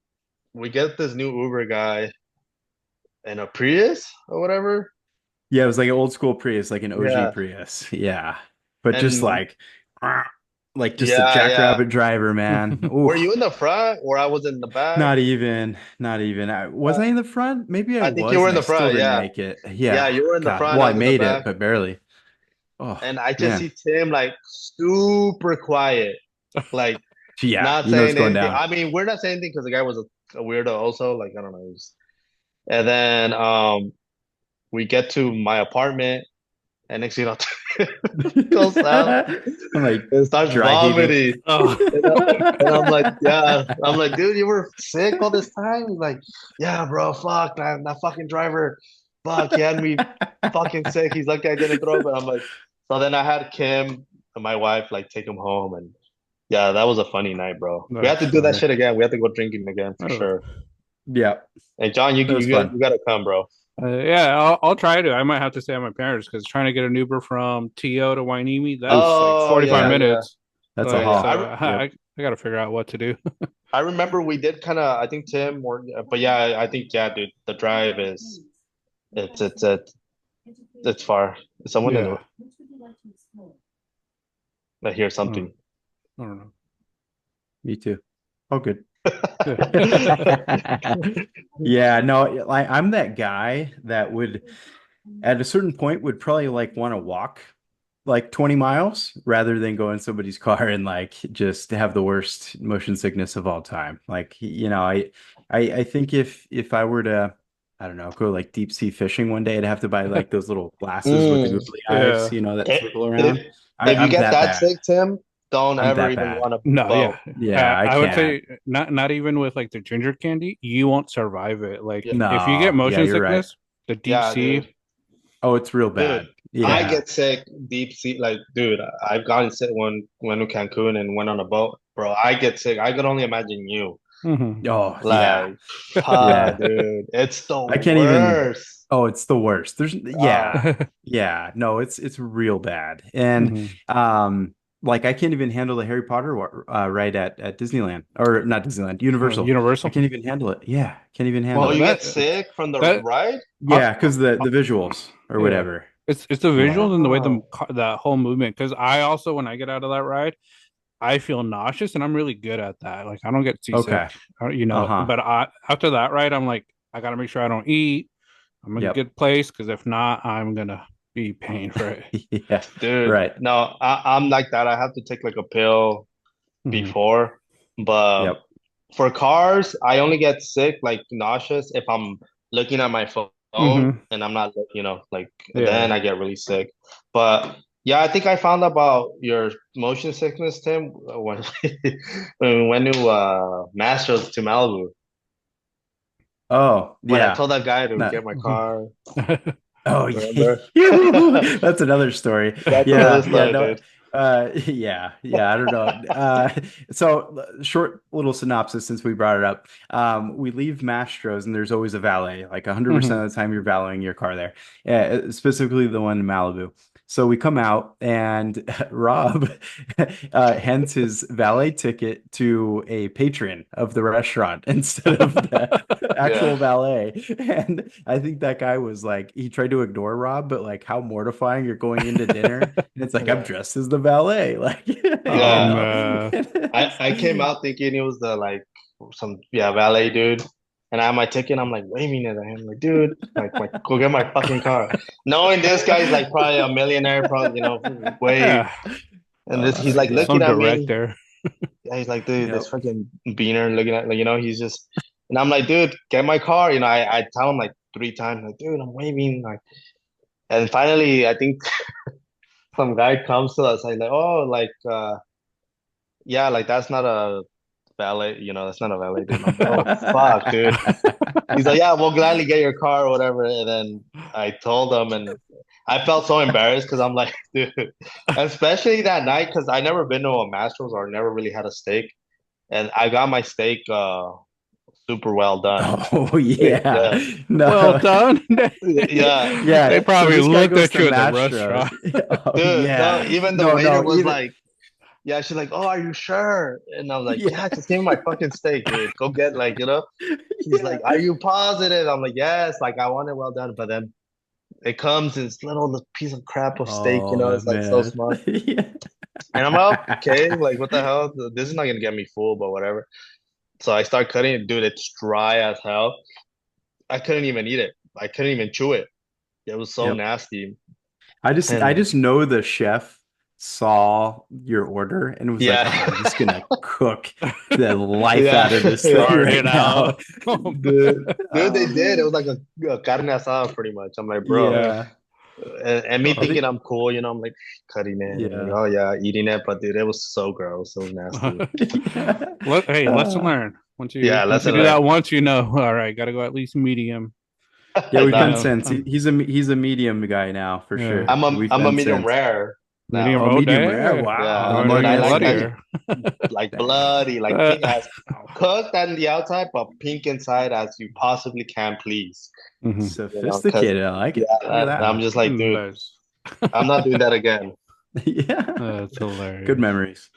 we get this new Uber guy in a Prius or whatever. Yeah, it was like an old school Prius, like an OG Yeah. Prius. Yeah. But just And like just a yeah, yeah. jackrabbit driver, man. Were Oof. you in the front or I was in the back? Not even, not even. Was Uh, I in the front? Maybe I I think you was, were and in I the still front. didn't Yeah. make it. Yeah, Yeah. you were in the God. front. Well, I I was in the made it, back. but barely. Oh, And I just man. see Tim like super quiet, like Yeah, not you know what's saying going anything. down. I mean, we're not saying anything because the guy was a weirdo also. Like, I don't know. And then we get to my apartment, and next thing you know, goes out I'm like and starts dry heaving. vomiting. Oh. And I'm like, yeah. I'm like, dude, you were sick all this time? He's like, yeah, bro, fuck, man, that fucking driver, fuck, he had me fucking sick. He's lucky I didn't throw up. And I'm like, so then I had Kim and my wife like take him home. And yeah, that was a funny night, bro. We have That's to do that funny. shit again. We have to go drinking again for Oh. sure. Yeah, Hey, John, you that was you got fun. you gotta come, bro. Yeah, I'll try to. I might have to stay at my parents because trying to get an Uber from TO to Wainimi, that's Oof, like Oh 45 yeah, yeah, yeah, minutes. that's a yeah, Like, yeah. so haul. I, Yep. I, I got to figure out what to do. I remember we did kind of. I think Tim or, but yeah, I think yeah, dude. The drive is it's far. Is someone in the? Yeah. I hear Uh, something. I don't Me too. Oh, good. know. Yeah, no, I'm that guy that would at a certain point would probably like want to walk like 20 miles rather than go in somebody's car and like just have the worst motion sickness of all time. Like, I think if I were to, I don't know, go like deep sea fishing one day, I'd have to buy like those little glasses with the Mm. googly eyes, Yeah. that If circle if around. if you I'm get that that bad. sick, Tim, don't I'm ever that even bad. want a No, yeah. boat. Yeah, I I would can't. say not even with like the ginger candy, you won't survive it. Like Yeah, if you get No, yeah, motion you're right. sickness, the deep yeah, dude. sea. Oh, it's real Dude, bad. I Yeah. get sick deep sea. Like, dude, I've gotten sick when went to Cancun and went on a boat, bro. I get sick. I could only imagine you. Mhm. Oh, yeah. Like, fuck, Yeah. dude, it's the I can't even. worst. Oh, it's the worst. Yeah. Ah, Yeah. No, it's real bad. And Mhm. um like I can't even handle the Harry Potter ride at Disneyland or not Disneyland, Universal. I Universal. can't even handle it. Yeah, can't even oh, handle Well, you it. get that sick from the that ride? I, Yeah, because the I, visuals or yeah, whatever. it's the Yeah. visuals and the way Wow. that whole movement. Because I also when I get out of that ride, I feel nauseous, and I'm really good at that. Like I don't get seasick, Okay. Uh-huh. But after that ride, I'm like, I gotta make sure I don't eat. I'm in a Yep. good place because if not, I'm gonna be paying for it. Yeah. Dude, Right. no, I'm like that. I have to take like a pill Mhm. before, but Yep. for cars, I only get sick, like nauseous, if I'm looking at my phone Mhm. and I'm not, like then Yeah. I get really sick. But yeah, I think I found about your motion sickness, Tim, when when we went to Masters to Malibu. Oh, When I yeah. told that guy to No. get my Mhm. car, Oh, remember? that's another story. That's another Yeah, yeah, story, no, dude. yeah, I don't know. So short little synopsis since we brought it up. We leave Mastro's and there's always a valet. Like 100% Mhm. of the time you're valeting your car there, specifically the one in Malibu. So we come out and Rob hands his valet ticket to a patron of the restaurant instead of the Yeah. actual valet. And I think that guy was like, he tried to ignore Rob, but like, how mortifying you're going into dinner. And it's like, I'm Yeah. dressed as the valet. Like, Oh Yeah. man. I came out thinking it was the like some valet dude, and I had my ticket. I'm like waving it at him, like dude, like go get my fucking car. Knowing this guy's like probably a millionaire, probably wave, Yeah. and this he's like Yeah. So looking at direct me. there. Yeah, he's like dude, this Yep. fucking beaner looking at he's just, and I'm like dude, get my car. I tell him like three times, like dude, I'm waving, like, and finally I think some guy comes to us, like oh like yeah, like that's not a valet, that's not a valet, dude. I'm like, oh fuck, dude. He's like, yeah, we'll gladly get your car or whatever. And then I told him, and I felt so embarrassed because I'm like, dude, especially that night because I never been to a Masters or never really had a steak, and I got my steak super well done. Oh, yeah. Yeah, Well No. done. yeah, They Yeah. So probably this guy looked goes at to you at the Mastro's. restaurant. Oh, dude. No, yeah. even the No, waiter no, was even, like, yeah, she's like, oh, are you sure? And I'm like, yeah. yeah, just give me my fucking steak, dude. Go get He's like, Yeah. are you positive? I'm like, yes, like I want it well done. But then it comes in this little piece of crap of steak, Oh, it's like so man. small. Yeah. And I'm like, okay, like what the hell? This is not gonna get me full, but whatever. So I start cutting it, dude. It's dry as hell. I couldn't even eat it. I couldn't even chew it. It was so Yep. nasty. I And just know the chef saw your order and was like, yeah, "Oh, I'm just gonna cook the life yeah, out of this thing yeah. Start right it now." out. Oh, Dude, they Oh did. It man. was like a carne asada, pretty much. I'm like, bro. yeah. Yeah. And me I thinking think I'm cool, I'm like cutting it. I'm like, yeah. oh yeah, eating it. But dude, it was so gross. It was nasty. Yeah. Hey, lesson Uh, learned. Yeah, Once you lesson do that learned. once, all right, gotta go at least medium. yeah, we You Nah, fence know. sense. He's a medium guy now for Yeah. sure. We I'm a fence medium sense. rare. now. Medium Oh, well medium rare. dang. Yeah, Wow. Going dude, on I your Nice, like nice. bloodier. like bloody, Damn. like pink as Wow. cooked on the outside, but pink inside as you possibly can, please. Mhm. You know, because Sophisticated. I like it. Look at yeah, that. I'm just like, dude, Nice. I'm not doing that again. Yeah. That's Good hilarious. memories.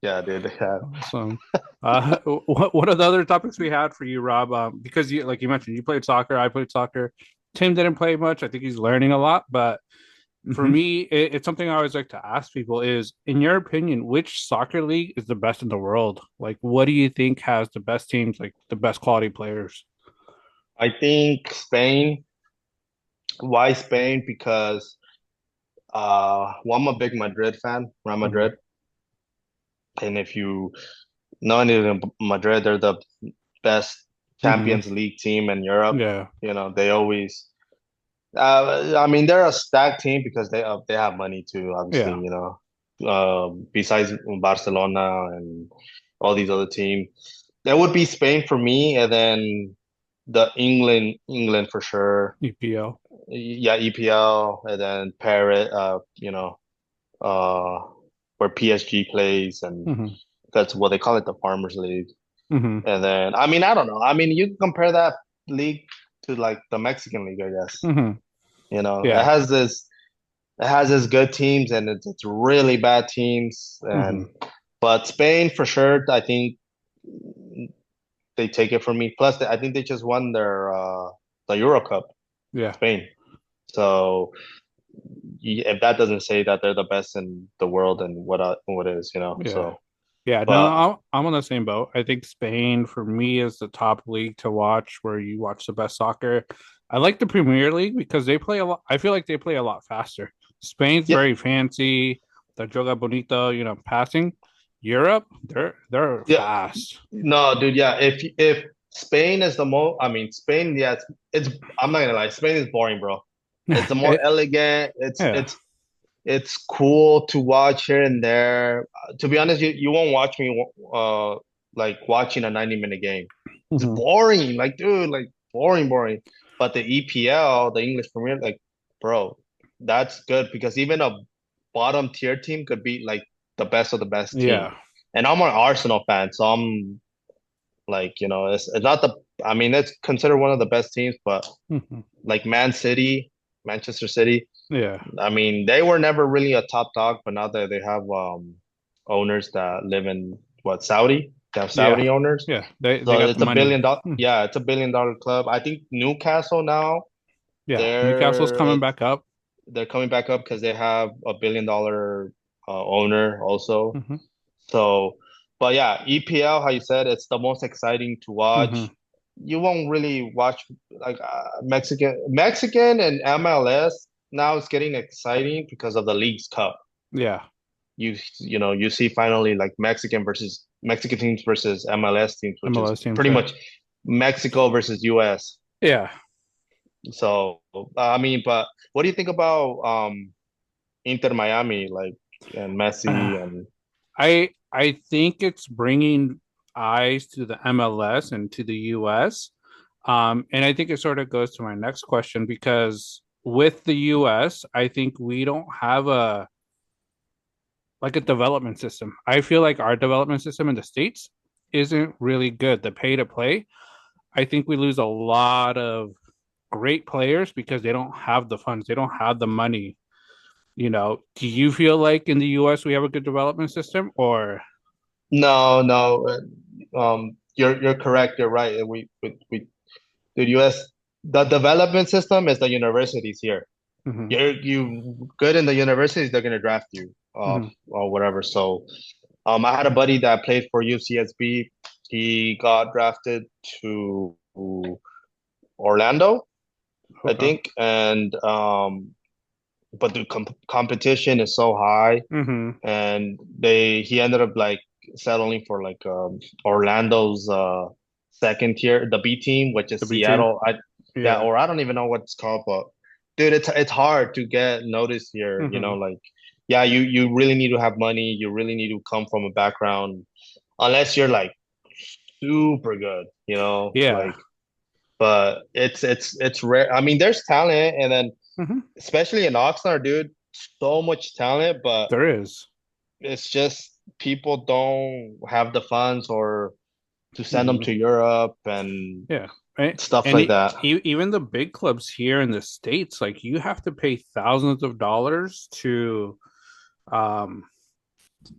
Yeah, dude. Yeah. Awesome. What are the other topics we had for you, Rob? Because you, like you mentioned, you played soccer. I played soccer. Tim didn't play much. I think he's learning a lot. But for Hmm. me, it's something I always like to ask people: is, in your opinion, which soccer league is the best in the world? Like, what do you think has the best teams, like the best quality players? I think Spain. Why Spain? Because well, I'm a big Madrid fan, Real Hmm. Madrid, and if you know anything about Madrid, they're the best Hmm. Champions League team in Europe. Yeah. You know, they always. I mean, they're a stacked team because they have money too. Obviously, Yeah. you know, besides Barcelona and all these other teams, that would be Spain for me, and then the England for sure. EPL. Yeah, EPL, and then Paris. Uh, where PSG plays, and Hmm. that's what they call it, the Farmers League. Hmm. And then, I mean, I don't know. I mean, you can compare that league to like the Mexican league, I guess. Hmm. You know, Yeah. it has its good teams and it's really bad teams. Hmm. And but Spain for sure, I think they take it from me. Plus, I think they just won the Euro Cup, Yeah. Spain. So if that doesn't say that they're the best in the world, and what is, you know? Yeah. So, Yeah, no, but I'm on the same boat. I think Spain for me is the top league to watch where you watch the best soccer. I like the Premier League because they play a lot. I feel like they play a lot faster. Spain's yeah, very fancy, the joga bonito, passing. Europe, they're yeah, fast. no, dude, yeah. If Spain is the most, I mean, Spain, yeah, it's. I'm not gonna lie, Spain is boring, bro. It's the more It, elegant. yeah. It's cool to watch here and there. To be honest, you won't watch me like watching a 90-minute game. It's Mhm. boring, like dude, like boring. But the EPL, the English Premier, like bro, that's good because even a bottom tier team could beat like the best of the best team. Yeah. And I'm an Arsenal fan, so I'm like, you know, it's not the. I mean, it's considered one of the best teams, but Mhm. like Man City, Manchester City. Yeah. I mean, they were never really a top dog, but now that they have owners that live in what, Saudi? They have Yeah. Saudi owners. Yeah. They So got the it's a money. billion dollar, Hmm. yeah, it's a billion dollar club. I think Newcastle now, Yeah. Newcastle's they're coming it's back up. they're coming back up because they have a billion dollar owner also. Hmm. So, but yeah, EPL, how you said, it's the most exciting to Hmm. watch. You won't really watch like Mexican and MLS. Now it's getting exciting because of the League's Cup. Yeah. You know, you see finally like Mexican teams versus MLS teams, which is MLS teams, pretty yeah. much Mexico versus US. Yeah. So I mean, but what do you think about Inter Miami, like, and Messi and I think it's bringing eyes to the MLS and to the US. And I think it sort of goes to my next question because with the US, I think we don't have a development system. I feel like our development system in the States isn't really good. The pay to play, I think we lose a lot of great players because they don't have the funds, they don't have the money. Do you feel like in the US we have a good development system or no. You're correct. You're right. We the U.S. the development system is the universities here. Mhm, You good in the universities, they're gonna draft you, mhm. or whatever. So, I had a buddy that played for UCSB. He got drafted to Orlando, I Okay. think, and but the competition is so high, Mhm. and he ended up like settling for like Orlando's second tier, the B team, which is The B team. Seattle. Yeah, Yeah. or I don't even know what it's called, but dude, it's hard to get noticed here. You know, Mhm. like yeah, you really need to have money. You really need to come from a background, unless you're like super good. You know, Yeah. like but it's rare. I mean, there's talent, and then Mhm. especially in Oxnard, dude. so much talent, but There is. it's just people don't have the funds or to send them Mhm. to Europe and Yeah. And, stuff and like that. even the big clubs here in the States, like you have to pay thousands of dollars to um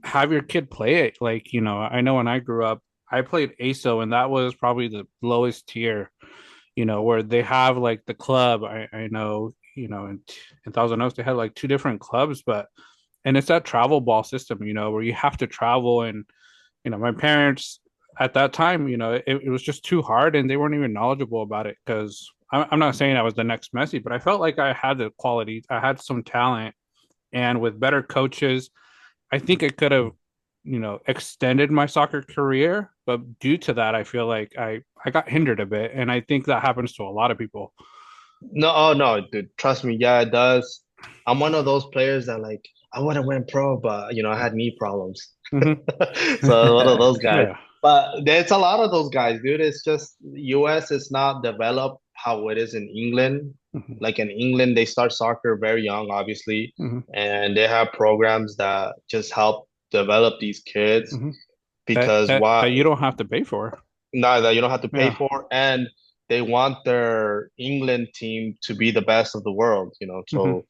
have your kid play it. Like, I know when I grew up, I played ASO, and that was probably the lowest tier, where they have like the club. I know, in Thousand Oaks, they had like two different clubs, and it's that travel ball system, where you have to travel. And, my parents at that time, it was just too hard, and they weren't even knowledgeable about it because I'm not saying I was the next Messi, but I felt like I had the quality, I had some talent, and with better coaches, I think it could have, extended my soccer career. But due to that, I feel like I got hindered a bit, and I think that happens to a lot of people. No, oh no, dude, trust me, yeah, it does. I'm one of those players that like I would have went pro, but I had knee problems. Hmm. So one of those guys. Yeah. But there's a lot of those guys, dude. It's just US is not developed how it is in England. Hmm. Like in England, they start soccer very young, obviously, Hmm. and they have programs that just help develop these kids Hmm. That because that why that you don't have to pay for. now that you don't have to pay Yeah. for, and they want their England team to be the best of the world, Hmm. So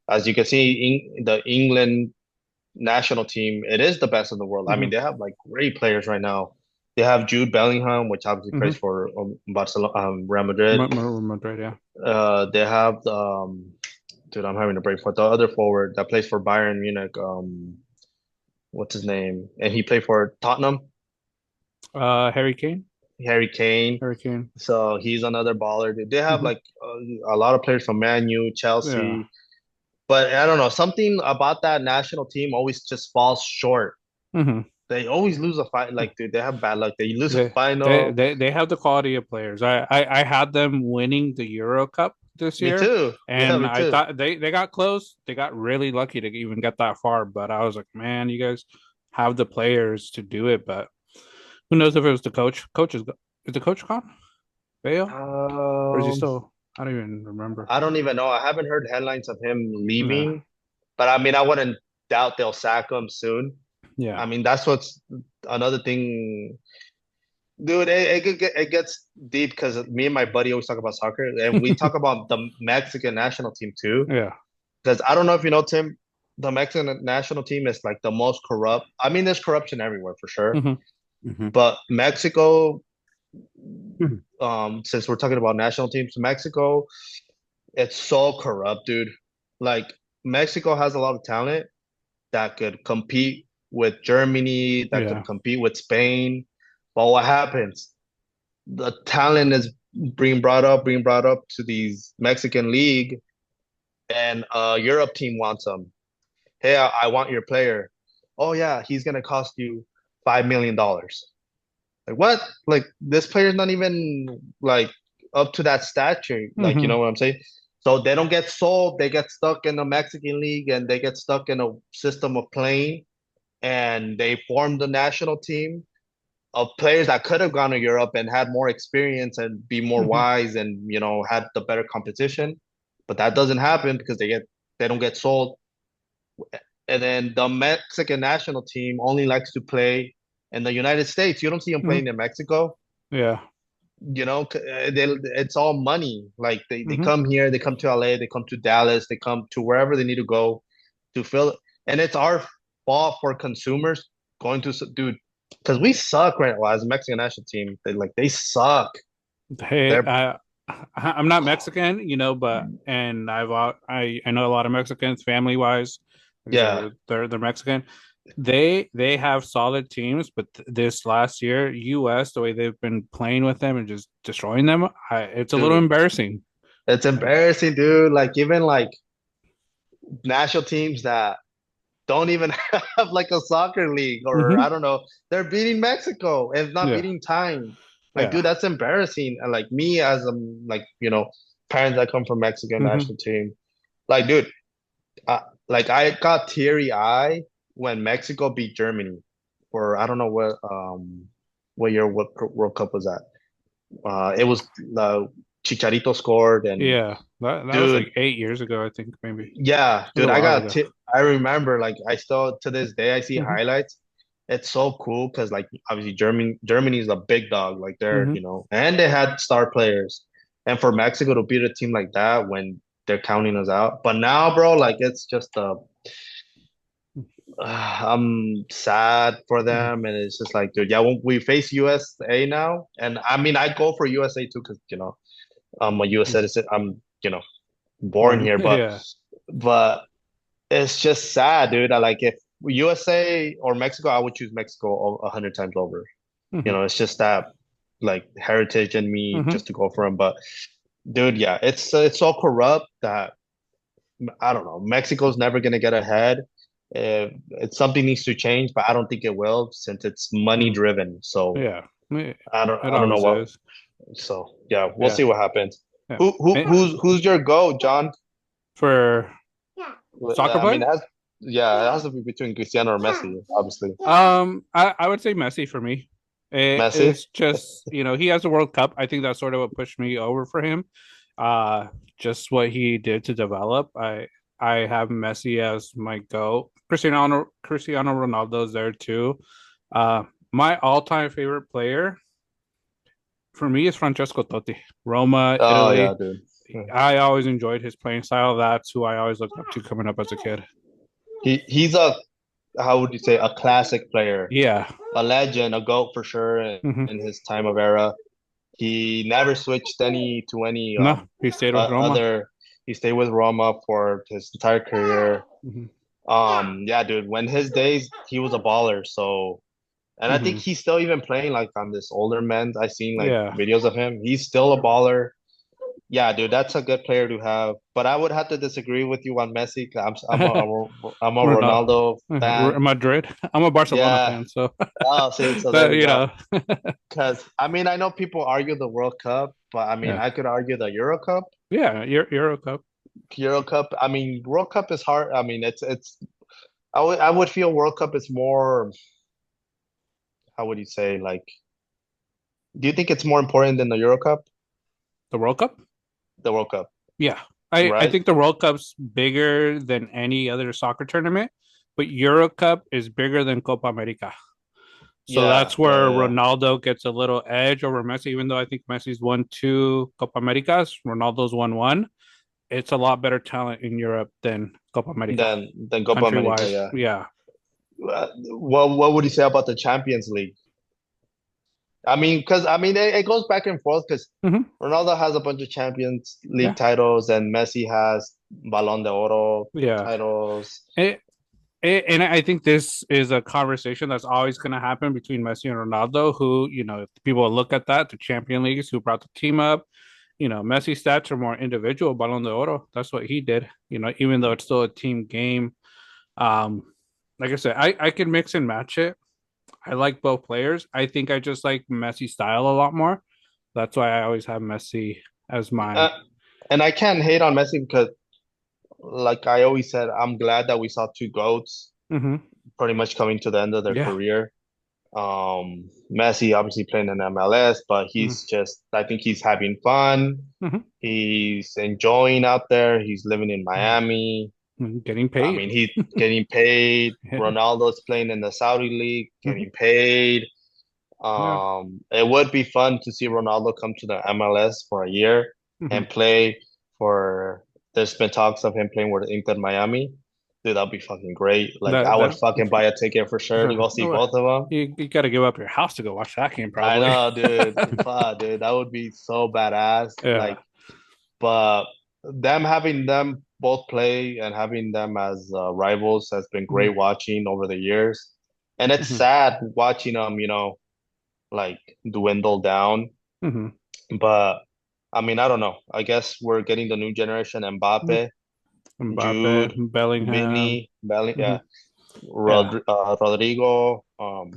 as you can see, the England national team, it is the best in the world. I mean, Hmm. they have like great players right now. They have Jude Bellingham, which obviously plays Hmm. for Barcelona, Real Madrid. Madrid, yeah. They have dude, I'm having a break for the other forward that plays for Bayern Munich. What's his name? And he played for Tottenham, Harry Kane. Harry Kane. Harry Kane. So he's another baller. Dude. They have Hmm. like a lot of players from Man U, Yeah. Chelsea, but I don't know. Something about that national team always just falls short. Hmm. They always lose a fight. Like, dude, they have bad luck. They lose a They, they final. they they have the quality of players. I had them winning the Euro Cup this Me year, too. Yeah, and me I too. thought they got close. They got really lucky to even get that far. But I was like, man, you guys have the players to do it. But who knows if it was the coach? Is the coach gone? Bayo? Or is he Um, still? I don't even remember. I don't even know. I haven't heard headlines of him Yeah, leaving, but I mean, I wouldn't doubt they'll sack him soon. yeah. I mean, that's what's another thing. Dude, it gets deep because me and my buddy always talk about soccer, and we talk about the Mexican national team too. Yeah. Because I don't know if you know, Tim, the Mexican national team is like the most corrupt. I mean, there's corruption everywhere for sure, Hmm. Hmm. but Mexico, since we're talking about national teams, Mexico, it's so corrupt, dude. Like Mexico has a lot of talent that could compete with Germany, that could Yeah. compete with Spain. But what happens? The talent is being brought up to these Mexican league, and Europe team wants them. Hey, I want your player. Oh yeah, he's gonna cost you $5 million. Like what? Like this player's not even like up to that stature. Like you Hmm. know what I'm saying? So they don't get sold. They get stuck in the Mexican league, and they get stuck in a system of playing. And they formed the national team of players that could have gone to Europe and had more experience and be more Hmm. wise and had the better competition. But that doesn't happen because they don't get sold. And then the Mexican national team only likes to play in the United States. You don't see them Hmm. playing in Mexico. Yeah. It's all money. Like they Hmm. come here, they come to LA, they come to Dallas, they come to wherever they need to go to fill. And it's our fault for consumers going to dude, because we suck right now as a Mexican national team. They suck. Hey, They're I'm not Mexican, but and I know a lot of Mexicans family wise because yeah, they're Mexican. They have solid teams, but this last year, US, the way they've been playing with them and just destroying them, it's a little dude. embarrassing. It's embarrassing, dude. Like even like national teams that don't even have like a soccer league or I Hmm. don't know. They're beating Mexico and it's not Yeah, beating time. Like, yeah. dude, that's embarrassing. And like me as like, parents that come from Mexican Hmm. national team, like, dude, like I got teary eye when Mexico beat Germany for I don't know what year World Cup was that. It was Chicharito scored, and Yeah, that was dude, like 8 years ago, I think maybe. It yeah, was dude, a while ago. I remember, like, I still to this day I see Hmm. highlights. It's so cool because, like, obviously Germany is a big dog, like they're, Hmm. you know, and they had star players, and for Mexico to beat a team like that when they're counting us out, but now, bro, like it's just I'm sad for them, and it's just like, dude, yeah, when we face USA now, and I mean, I go for USA too because I'm a US citizen. I'm born Born, here, yeah. but it's just sad, dude. I like if USA or Mexico, I would choose Mexico 100 times over. Hmm. It's just that like heritage in me Hmm. just to go for them. But dude, yeah, it's so corrupt that I don't know. Mexico's never gonna get ahead. It's something needs to change, but I don't think it will since it's money Hmm. driven. So Yeah, it I don't know always what. is. So yeah, we'll Yeah, see what happens. yeah. Who who's your go, John? For soccer I mean, player, it has to be between Cristiano or Messi, obviously. I would say Messi for me. Messi? It's just, he has a World Cup. I think that's sort of what pushed me over for him. Uh, just what he did to develop. I have Messi as my go. Cristiano Ronaldo's there too. Uh, my all-time favorite player for me is Francesco Totti, Roma, Oh yeah, Italy. dude. I always enjoyed his playing style. That's who I always looked up to coming up as a kid. He's a how would you say a classic player, Yeah. a legend, a goat for sure Hmm. in his time of era. He never switched any No, he stayed with Roma. other. He stayed with Roma for his entire career. Hmm. Yeah, dude. When his days, he was a baller. So, and I think Hmm. he's still even playing like on this older men. I seen like Yeah. videos of him. He's still a baller. Yeah, dude, that's a good player to have. But I would have to disagree with you on Messi. 'Cause I'm a Ronaldo, Ronaldo fan. Madrid. I'm a Barcelona Yeah. fan, so Oh, see, so there that we go. you know, Because I mean, I know people argue the World Cup, but I mean, yeah, I could argue the Euro Cup. yeah, Euro Cup. Euro Cup. I mean, World Cup is hard. I mean, it's. I would feel World Cup is more. How would you say? Like, do you think it's more important than the Euro Cup? The World Cup. The World Cup, Yeah, I right? think the World Cup's bigger than any other soccer tournament, but Euro Cup is bigger than Copa America. So Yeah, that's yeah, where yeah. Ronaldo gets a little edge over Messi, even though I think Messi's won two Copa Americas, Ronaldo's won one. It's a lot better talent in Europe than Copa America, Than Copa country America. wise. Yeah. Yeah. What would you say about the Champions League? I mean, because I mean, it goes back and forth because Hmm. Ronaldo has a bunch of Champions League Yeah. titles and Messi has Balón de Oro Yeah. titles. And I think this is a conversation that's always going to happen between Messi and Ronaldo, who, people look at that, the Champion Leagues, who brought the team up. Messi's stats are more individual, Balón de Oro. That's what he did, even though it's still a team game. Um, like I said, I can mix and match it. I like both players. I think I just like Messi's style a lot more. That's why I always have Messi as Uh, my. and I can't hate on Messi because, like I always said, I'm glad that we saw two GOATs Hmm. pretty much coming to the end of their Yeah. career. Messi obviously playing in MLS, but Hmm. I think he's having fun. Hmm. He's enjoying out there. He's living in Miami. Getting I paid. mean, he's getting paid. Yeah. Ronaldo's playing in the Saudi league, Hmm. getting paid. Yeah. It would be fun to see Ronaldo come to the MLS for a year Hmm. and play for. There's been talks of him playing with Inter Miami. Dude, that'd be fucking great. Like, I would That fucking buy a ticket for sure to go see oh, both of them. you got to give up your house to go watch that game, I probably. know, dude. Fuck, dude, that would be so badass. Yeah. Like, but having them both play and having them as rivals has been Hmm. great watching over the years. And it's Hmm. sad watching them, like dwindle down. Hmm. But I mean, I don't know. I guess we're getting the new generation: Mbappe, Mbappe, Jude, Bellingham. Yeah, Hmm. Yeah. Rodrigo.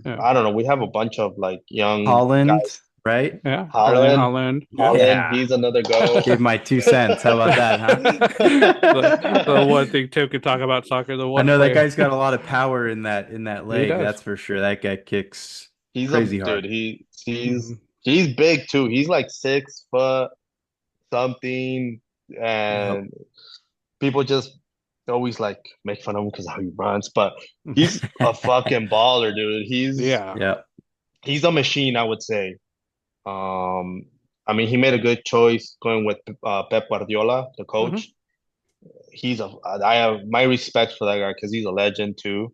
Yeah. I don't know. We have a bunch of like young Holland, guys. right? Yeah. Erling Holland, Haaland. Yeah. Holland, Yeah. he's another go. Gave my 2 cents. How about that, huh? The one thing Tim can talk about soccer, the I one know that player. guy's got a lot of power in that He leg, does. that's for sure. That guy kicks He's a crazy dude. hard. He's Hmm. he's big too. He's like 6 foot something, Yep. and people just always like make fun of him because how he runs, but he's a fucking baller, dude. Yeah. Yep. He's a machine, I would say. Um, I mean, he made a good choice going with Pep Guardiola, the Hmm. coach. I have my respect for that guy because he's a legend too.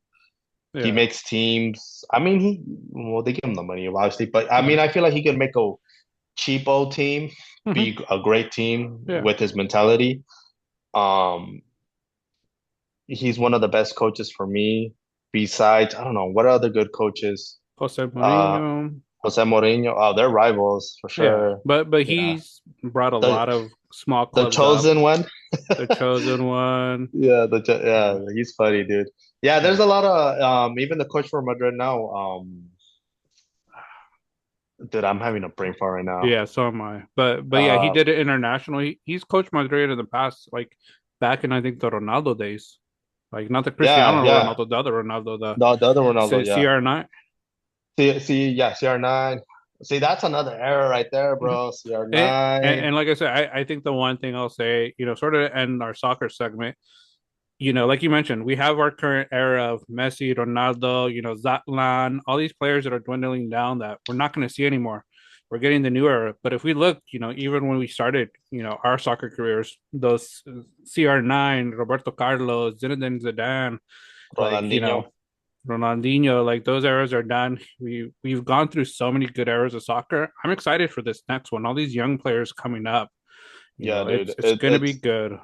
He Yeah. makes teams. I mean, well, they give him the money, obviously, but I Hmm. mean, I feel like he could make a cheapo team Hmm. be a great team Yeah. with his mentality. Um, he's one of the best coaches for me. Besides, I don't know what other good coaches. Jose Uh, Mourinho. Jose Mourinho. Oh, they're rivals for Yeah. sure. But Yeah, he's brought a the lot of small the clubs up. chosen one. The chosen one. Yeah, Yeah. yeah, he's funny, dude. Yeah, there's Yeah. a lot of even the coach for Madrid now. Dude, I'm having a brain fart right now. Yeah, so am I. But yeah, he Uh, did it internationally. He's coached Madrid in the past, like back in I think the Ronaldo days. Like not the yeah, Cristiano yeah. Ronaldo, the other Ronaldo, the The other Ronaldo, yeah. CR9. Yeah, CR9. See, that's another era right there, Mhm. bro. And, CR9. and like I said, I think the one thing I'll say, sort of end our soccer segment, like you mentioned, we have our current era of Messi, Ronaldo, Zlatan, all these players that are dwindling down that we're not going to see anymore. We're getting the new era. But if we look, even when we started, our soccer careers, those CR9, Roberto Carlos, Zinedine Zidane, like, Ronaldinho. Ronaldinho, like those eras are done. We've gone through so many good eras of soccer. I'm excited for this next one. All these young players coming up, Yeah, dude. it's gonna be good.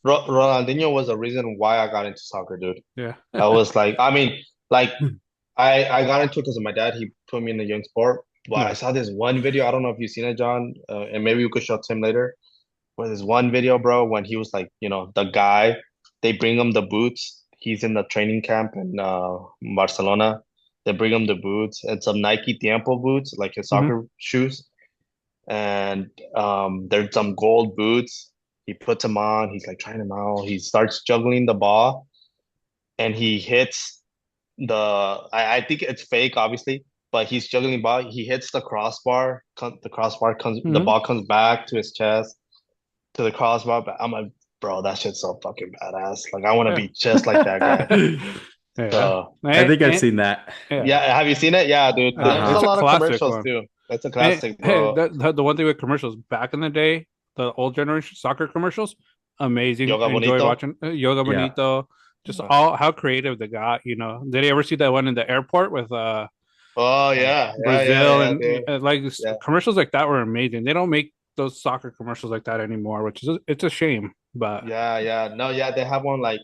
Ronaldinho was the reason why I got into soccer, dude. Yeah. I was like, I mean, like I got into it because of my dad. He put me in the young sport. But I Yeah. saw this one video. I don't know if you've seen it, John, and maybe you could show it to him later. Where this one video, bro, when he was like, the guy, they bring him the boots. He's in the training camp in Barcelona. They bring him the boots and some Nike Tiempo boots, like his Hmm. soccer shoes. And there's some gold boots. He puts them on. He's like trying them out. He starts juggling the ball and he hits I think it's fake, obviously, but he's juggling ball. He hits the crossbar. The crossbar comes. The Hmm. ball comes back to his chest to the crossbar. But I'm like, bro, that shit's so fucking badass. Like, I want to Yeah. be just like that guy. Yeah. So, I think I've And, seen that. yeah. yeah, have you seen it? Yeah, dude. There's It's a Uh-huh. a lot of classic commercials one. too. It's a And classic, bro. the one thing with commercials back in the day, the old generation soccer commercials, amazing. Yoga Enjoy Bonito. watching Yoga Yeah. Bonito. Just Uh, all how creative they got. Did you ever see that one in the airport with Oh like yeah, Brazil yeah, and dude. like Yeah, commercials like that were amazing. They don't make those soccer commercials like that anymore, which is it's a shame. But yeah. No, yeah, they have one like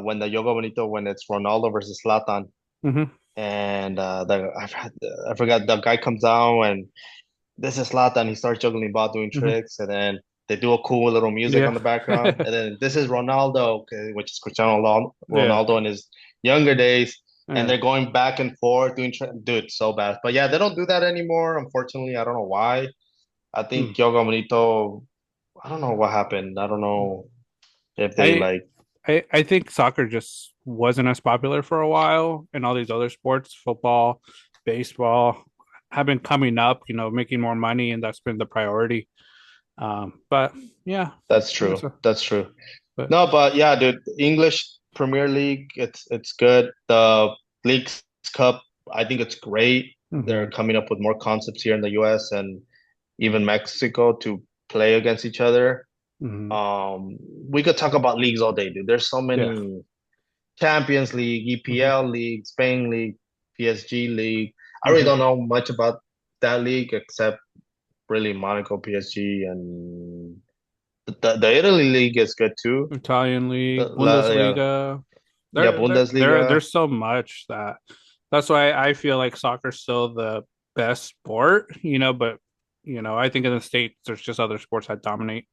when the Yoga Bonito when it's Ronaldo versus Zlatan, mhm. and I forgot the guy comes out and this is Zlatan. He starts juggling ball, doing Mhm. tricks, and then they do a cool little music on Yeah. the background. And then this is Ronaldo, okay, which is Cristiano Yeah. Ronaldo in his younger days. And Yeah. they're going back and forth doing, dude, so bad. But yeah, they don't do that anymore. Unfortunately, I don't know why. I Hmm. think Yoga Bonito, I don't know what happened. I don't know if they I like, I think soccer just wasn't as popular for a while, and all these other sports, football, baseball, have been coming up. Making more money, and that's been the priority. But yeah, that's that's true. That's true. but No, but yeah, dude, English Premier League, it's good. The League's Cup, I think it's great. They're mhm. coming up with more concepts here in the US and even Mexico to play against each other. Mhm. Um, we could talk about leagues all day, dude. There's so Yeah. many Champions League, Mhm. EPL League, Spain League, PSG League. I really Mhm. don't know much about that league except really Monaco, PSG, and the Italy League is good too. Italian The, league, yeah, Bundesliga. yeah, There Bundesliga. there's so much that's why I feel like soccer's still the best sport, but I think in the States there's just other sports that dominate.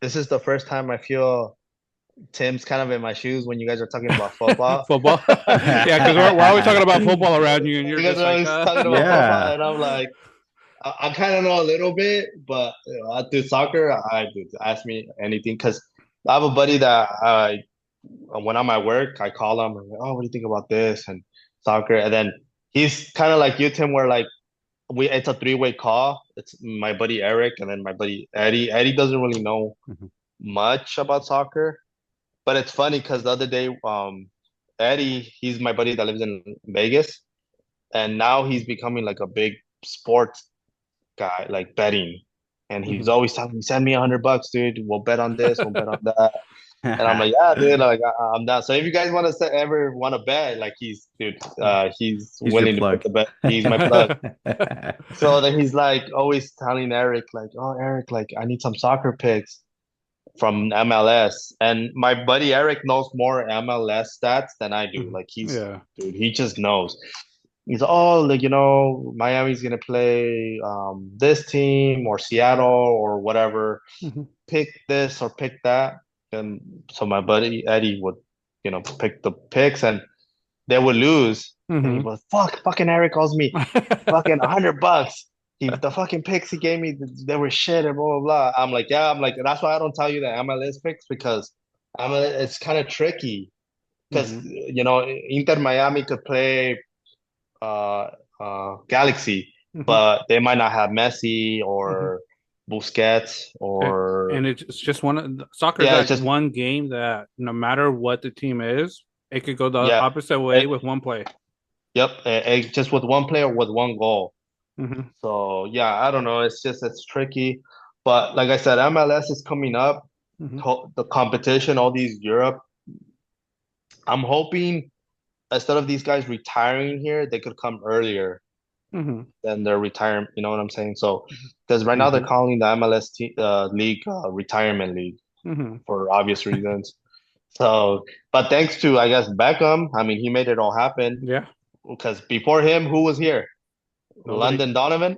This is the first time I feel Tim's kind of in my shoes when you guys are talking about football. Football. Yeah, because we're always talking about football around you, and you're You guys just are like, always talking about football, Yeah. and I'm like, I kind of know a little bit, but I do soccer. I do ask me anything because I have a buddy that when I'm at work, I call him. I'm like, oh, what do you think about this and soccer? And then he's kind of like you, Tim, where like it's a three-way call. It's my buddy Eric and then my buddy Eddie. Eddie doesn't really know Mhm. much about soccer, but it's funny because the other day, Eddie, he's my buddy that lives in Vegas, and now he's becoming like a big sports guy, like betting. And he's Mhm. always telling me, "Send me $100, dude. We'll bet on this. We'll bet on that." And I'm like, "Yeah, dude. Like, I'm down." So if you guys want to ever want to bet, like, he's He's your willing to put plug. the bet. He's my plug. So then he's like always telling Eric, like, "Oh, Eric, like, I need some soccer picks from MLS." And my buddy Eric knows more MLS stats than I do. Mhm. Like, Yeah. dude, he just knows. He's, oh, like, Miami's gonna play this team or Seattle or whatever. Mhm. Pick this or pick that. And so my buddy Eddie would, pick the picks and they would lose. And he Mhm. was, fucking Eric calls me fucking $100. The fucking picks he gave me, they were shit and blah blah blah. I'm like, yeah, I'm like, that's why I don't tell you the MLS picks because it's kind of tricky because Mhm. Inter Miami could play uh Galaxy, Mhm. but they might not have Messi Mhm. or Busquets A- or And it's just soccer is yeah, it's that just one game that no matter what the team is, it could go the yeah, opposite way it, with one play. yep, just with one player with one goal. Mhm. So yeah, I don't know. It's tricky, but like I said, MLS is coming up. Mhm. The competition, all these Europe. I'm hoping instead of these guys retiring here, they could come earlier Mhm. than their retirement. You know what I'm saying? So because right now they're Mhm. calling the MLS league retirement league Mhm. for obvious reasons. So, but thanks to I guess Beckham, I mean he made it all happen. Yeah. Because before him, who was here? Nobody. London Donovan.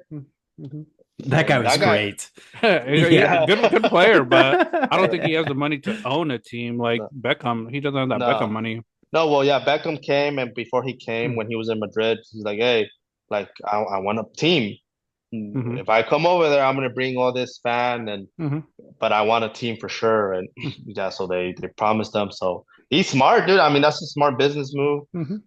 Mhm. That guy So was that guy, great. Yeah, Yeah. good player, but I don't think he has the money to own a team like no, Beckham. He doesn't have that Beckham no, money. no. Well, yeah, Beckham came, and before he came, Mm. when he was in Madrid, he's like, "Hey, like I want a team. Mhm. If I come over there, I'm gonna bring all this fan, and Mhm. but I want a team for sure." And Mhm. yeah, so they promised them. So he's smart, dude. I mean, that's a smart business move. Mhm.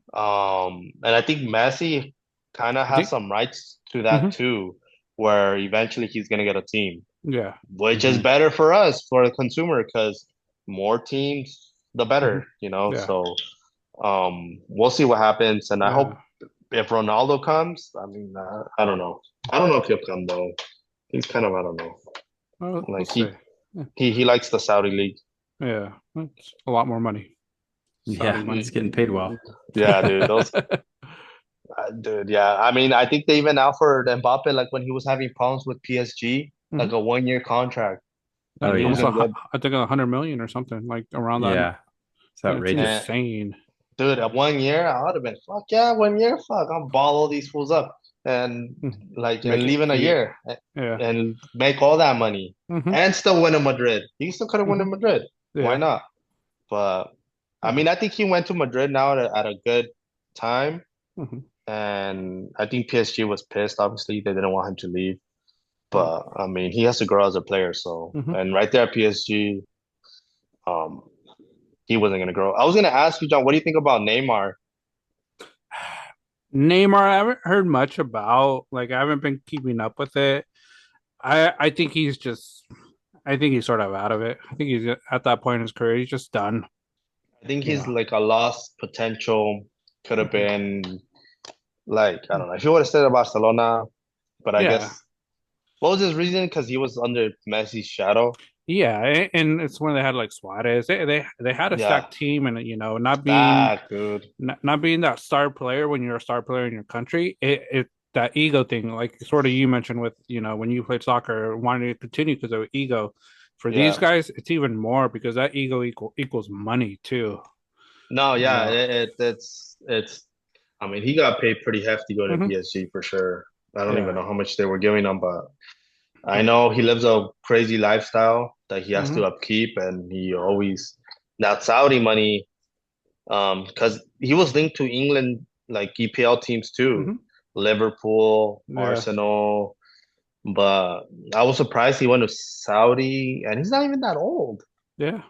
And I think Messi kind of I has think. some rights to that Mhm. too, where eventually he's gonna get a team, Yeah. which is Mhm. better for us, for the consumer, because more teams, the Mhm. better, Yeah. So we'll see what happens, and I hope Yeah. if Ronaldo comes, I mean, I don't know. I don't know if he'll come though. He's kind of, I don't know. Well, we'll Like see. Yeah. he likes the Saudi league. Yeah. It's a lot more money. Saudi Yeah, he's money. getting paid well. Yeah, dude, those dude, yeah. I mean, I think they even offered Mbappe like when he was having problems with PSG, like Mhm. a 1 year contract, Oh and he was Almost yeah. gonna get I think 100 million or something like around that. Yeah. It's It's outrageous. and insane. dude, at 1 year, I would have been fuck yeah, 1 year, fuck, I'll ball all these fools up and Mhm. like and Make it leave in a yeah. year Yeah. and make all that money Mhm. and still win in Madrid. He still could have won in Mhm. Madrid. Why Yeah. not? But I Yeah. mean, I think he went to Madrid now at a good time, Mhm. and I think PSG was pissed. Obviously, they didn't want him to leave. Yeah. But I mean, he has to grow as a player. So, Mhm. and right there at PSG, um, he wasn't gonna grow. I was gonna ask you, John, what do you think about Neymar? Neymar, I haven't heard much about. Like, I haven't been keeping up with it. I think he's just. I think he's sort of out of it. I think he's at that point in his career. He's just done. I think You he's know. like a lost potential. Could have Mhm. been like I don't know. If he would have stayed at Barcelona, but I Yeah. guess what was his reason? Because he was under Messi's shadow. Yeah, and it's when they had like Suarez. They had a Yeah, stacked team, and stack, dude. not being that star player when you're a star player in your country, it that ego thing, like sort of you mentioned with when you played soccer, wanting to continue because of ego. For these Yeah. guys, it's even more because that ego equals money too. No, You yeah, know. it's. I mean, he got paid pretty hefty going to Hmm. PSG for sure. I don't even Yeah. know how much they were giving him, but I know he lives a crazy lifestyle that he has to Hmm. upkeep, and he always that Saudi money, because he was linked to England like EPL teams too, Hmm. Liverpool, Yeah. Arsenal. But I was surprised he went to Saudi, and he's not even that old. Yeah.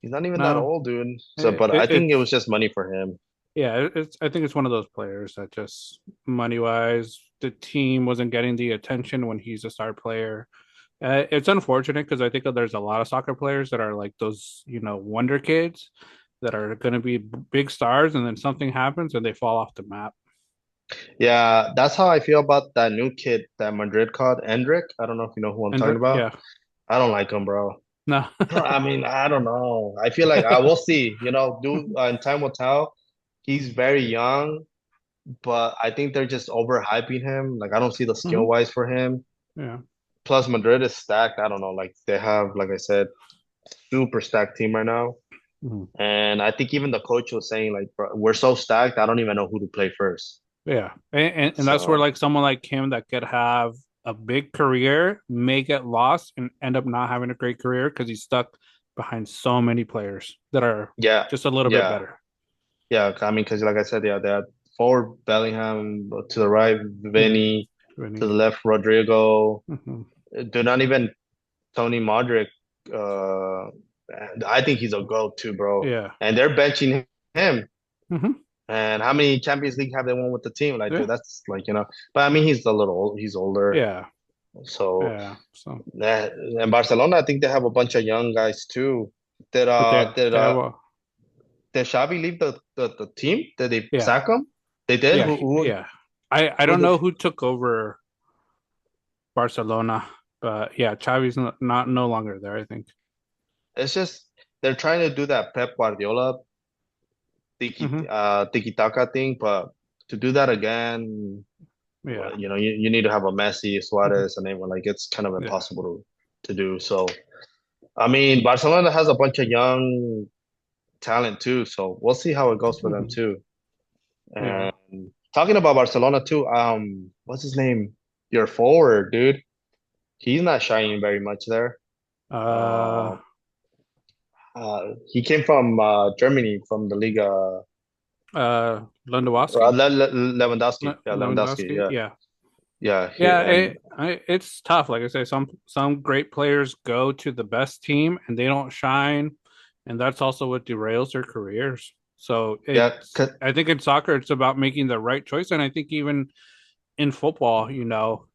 He's not even that No, old, dude. So, but I think it was it's just money for him. Yeah, it's I think it's one of those players that just money wise, the team wasn't getting the attention when he's a star player. It's unfortunate because I think that there's a lot of soccer players that are like those, wonder kids that are going to be big stars, and then something happens and they fall off the map. Yeah, that's how I feel about that new kid that Madrid called Endrick. I don't know if you know who I'm And talking about. yeah, I don't like him, bro. no, I mean, I don't know. I feel like I will see. And time will tell. He's very young, but I think they're just overhyping him. Like I don't see the skill hmm wise for him. yeah, Plus, Madrid is stacked. I don't know. Like they have, like I said, super stacked team right now. hmm And I think even the coach was saying, like, bro, we're so stacked. I don't even know who to play first. yeah, and that's where So like someone like him that could have a big career may get lost and end up not having a great career because he's stuck behind so many players that are yeah, just a little bit yeah, better. yeah. I mean, because like I said, yeah, they had forward Bellingham to the right, Hmm Vinny to Vinny. the left, Rodrigo. Hmm They're not even Tony Modric. Uh, I think he's a goat too, bro. Yeah. And they're benching him. hmm And how many Champions League have they won with the team? Like, Yeah. dude, that's like, but I mean, he's older. Yeah. So, Yeah. So, and Barcelona, I think they have a bunch of young guys too. Did but uh did they have uh a did Xavi leave the team? Did they yeah. sack him? They did. Yeah. Who Yeah. I who don't did? know who took over Barcelona, but yeah, Xavi's not no longer there, I think. It's just they're trying to do that Pep Guardiola Hmm tiki taka thing, but to do that again, Yeah. you need to have a Messi, hmm Suarez, and everyone. Like it's kind of Yeah. impossible to do. So I mean, Barcelona has a bunch of young talent too, so we'll see how it goes for them hmm too. Yeah. And talking about Barcelona too, what's his name? Your forward, dude. He's not shining very much there. Uh Uh, he came from Germany, from the Liga. Lewandowski. Lewandowski, yeah, Lewandowski, Lewandowski. yeah, Yeah. yeah, Yeah, and it's tough. Like I say, some great players go to the best team and they don't shine, and that's also what derails their careers. So yeah, I think in soccer, it's about making the right choice, and I think even in football,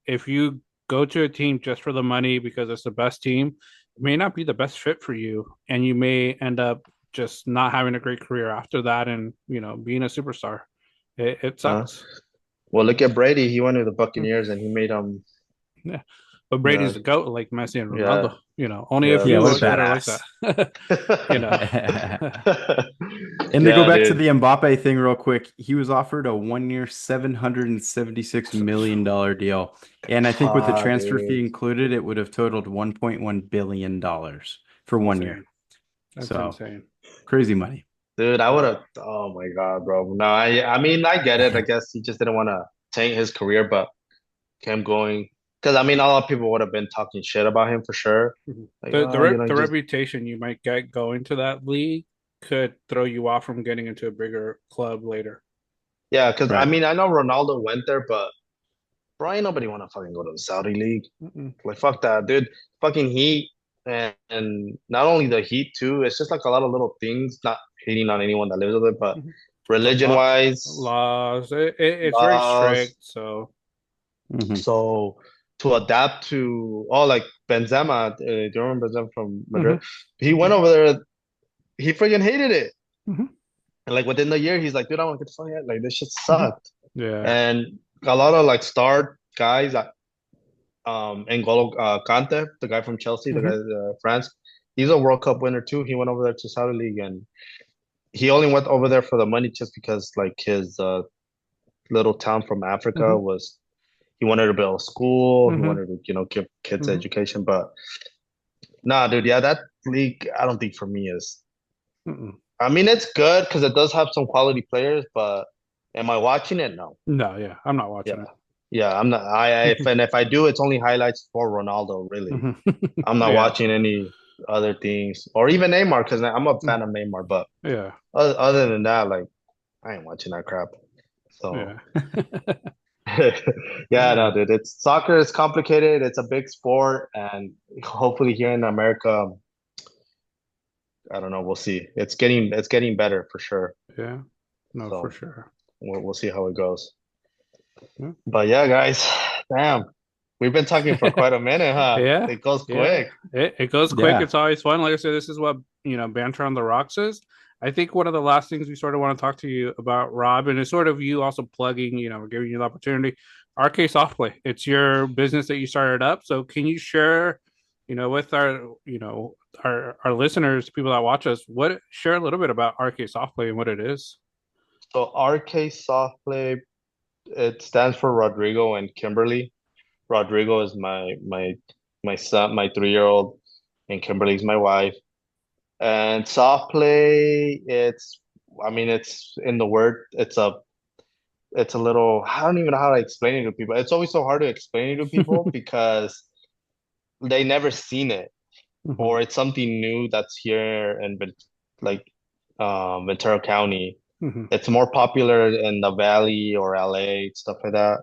if you go to a team just for the money because it's the best team, it may not be the best fit for you, and you may end up just not having a great career after that, and being a superstar. It uh, sucks. well, look at Brady. He went to the Buccaneers and he made Yeah. But Brady's the the GOAT like Messi and yeah, Ronaldo. Only a yeah, Yeah, what a that's few that true. are like badass. that. you know. And to go Yeah, back to dude. the Mbappe thing real quick, he was offered a 1 year, $776 million deal. And I think with the Ah, transfer fee dude. included, it would have totaled $1.1 billion for 1 year. Insane. That's So insane. crazy money. Dude, I would have. Oh my God, bro. No, I mean, I get it. I guess he just didn't want to tank his career, but kept going. Because I mean, a lot of people would have been talking shit about him for sure. Mhm. Like, The oh, the just reputation you might get going to that league could throw you off from getting into a bigger club later. yeah. Because I Right. mean, I know Ronaldo went there, but bro, ain't nobody want to fucking go to the Saudi league. Mm-mm. Like, fuck that, dude. Fucking Heat, and not only the Heat too. It's just like a lot of little things. Not hating on anyone that lives with it, but Mhm. The religion wise, laws, it's very laws. strict. So, Hmm. So to adapt to like Benzema, do you remember Benzema from Madrid? mhm, He went mhm, over there. He freaking hated it. mhm, And like within the year, he's like, dude, I want to get the fuck out. Like this shit mhm. sucked. Yeah. And a lot of like star guys, N'Golo Kante, the guy from Chelsea, the guy hmm France, he's a World Cup winner too. He went over there to Saudi League, and he only went over there for the money just because like his little town from Africa hmm was. He wanted to build a school. He hmm wanted to, give kids hmm education. But nah, dude, yeah, that league, I don't think for me is. Mm-mm. I mean, it's good because it does have some quality players, but am I watching it? No. No, yeah, I'm not Yeah, watching it. yeah, I'm not. If I do, it's only highlights for Ronaldo. Really, hmm I'm not Yeah. watching any other things or even Neymar because I'm a Mm. fan of Neymar. But Yeah. other than that, like I ain't watching that crap. So Yeah. yeah, no, Yeah. dude, it's soccer is complicated. It's a big sport, and hopefully here in America, I don't know. We'll see. It's getting better for sure. Yeah. No, for So sure. we'll see how it goes. Yeah. But yeah, guys, damn, we've been talking for quite a minute, huh? Yeah, It goes yeah. quick. It goes quick. Yeah. It's always fun. Like I said, this is what banter on the rocks is. I think one of the last things we sort of want to talk to you about, Rob, and it's sort of you also plugging, giving you the opportunity. RK Softplay. It's your business that you started up. So can you share, with our listeners, people that watch us, share a little bit about RK Softplay and what it is. So RK Softplay, it stands for Rodrigo and Kimberly. Rodrigo is my son, my 3-year-old, and Kimberly's my wife. And soft play, I mean, it's in the word. It's a little. I don't even know how to explain it to people. It's always so hard to explain it to people because they never seen it, Mm-hmm. or it's something new that's here in like Ventura County. Mm-hmm. It's more popular in the Valley or LA, stuff like that.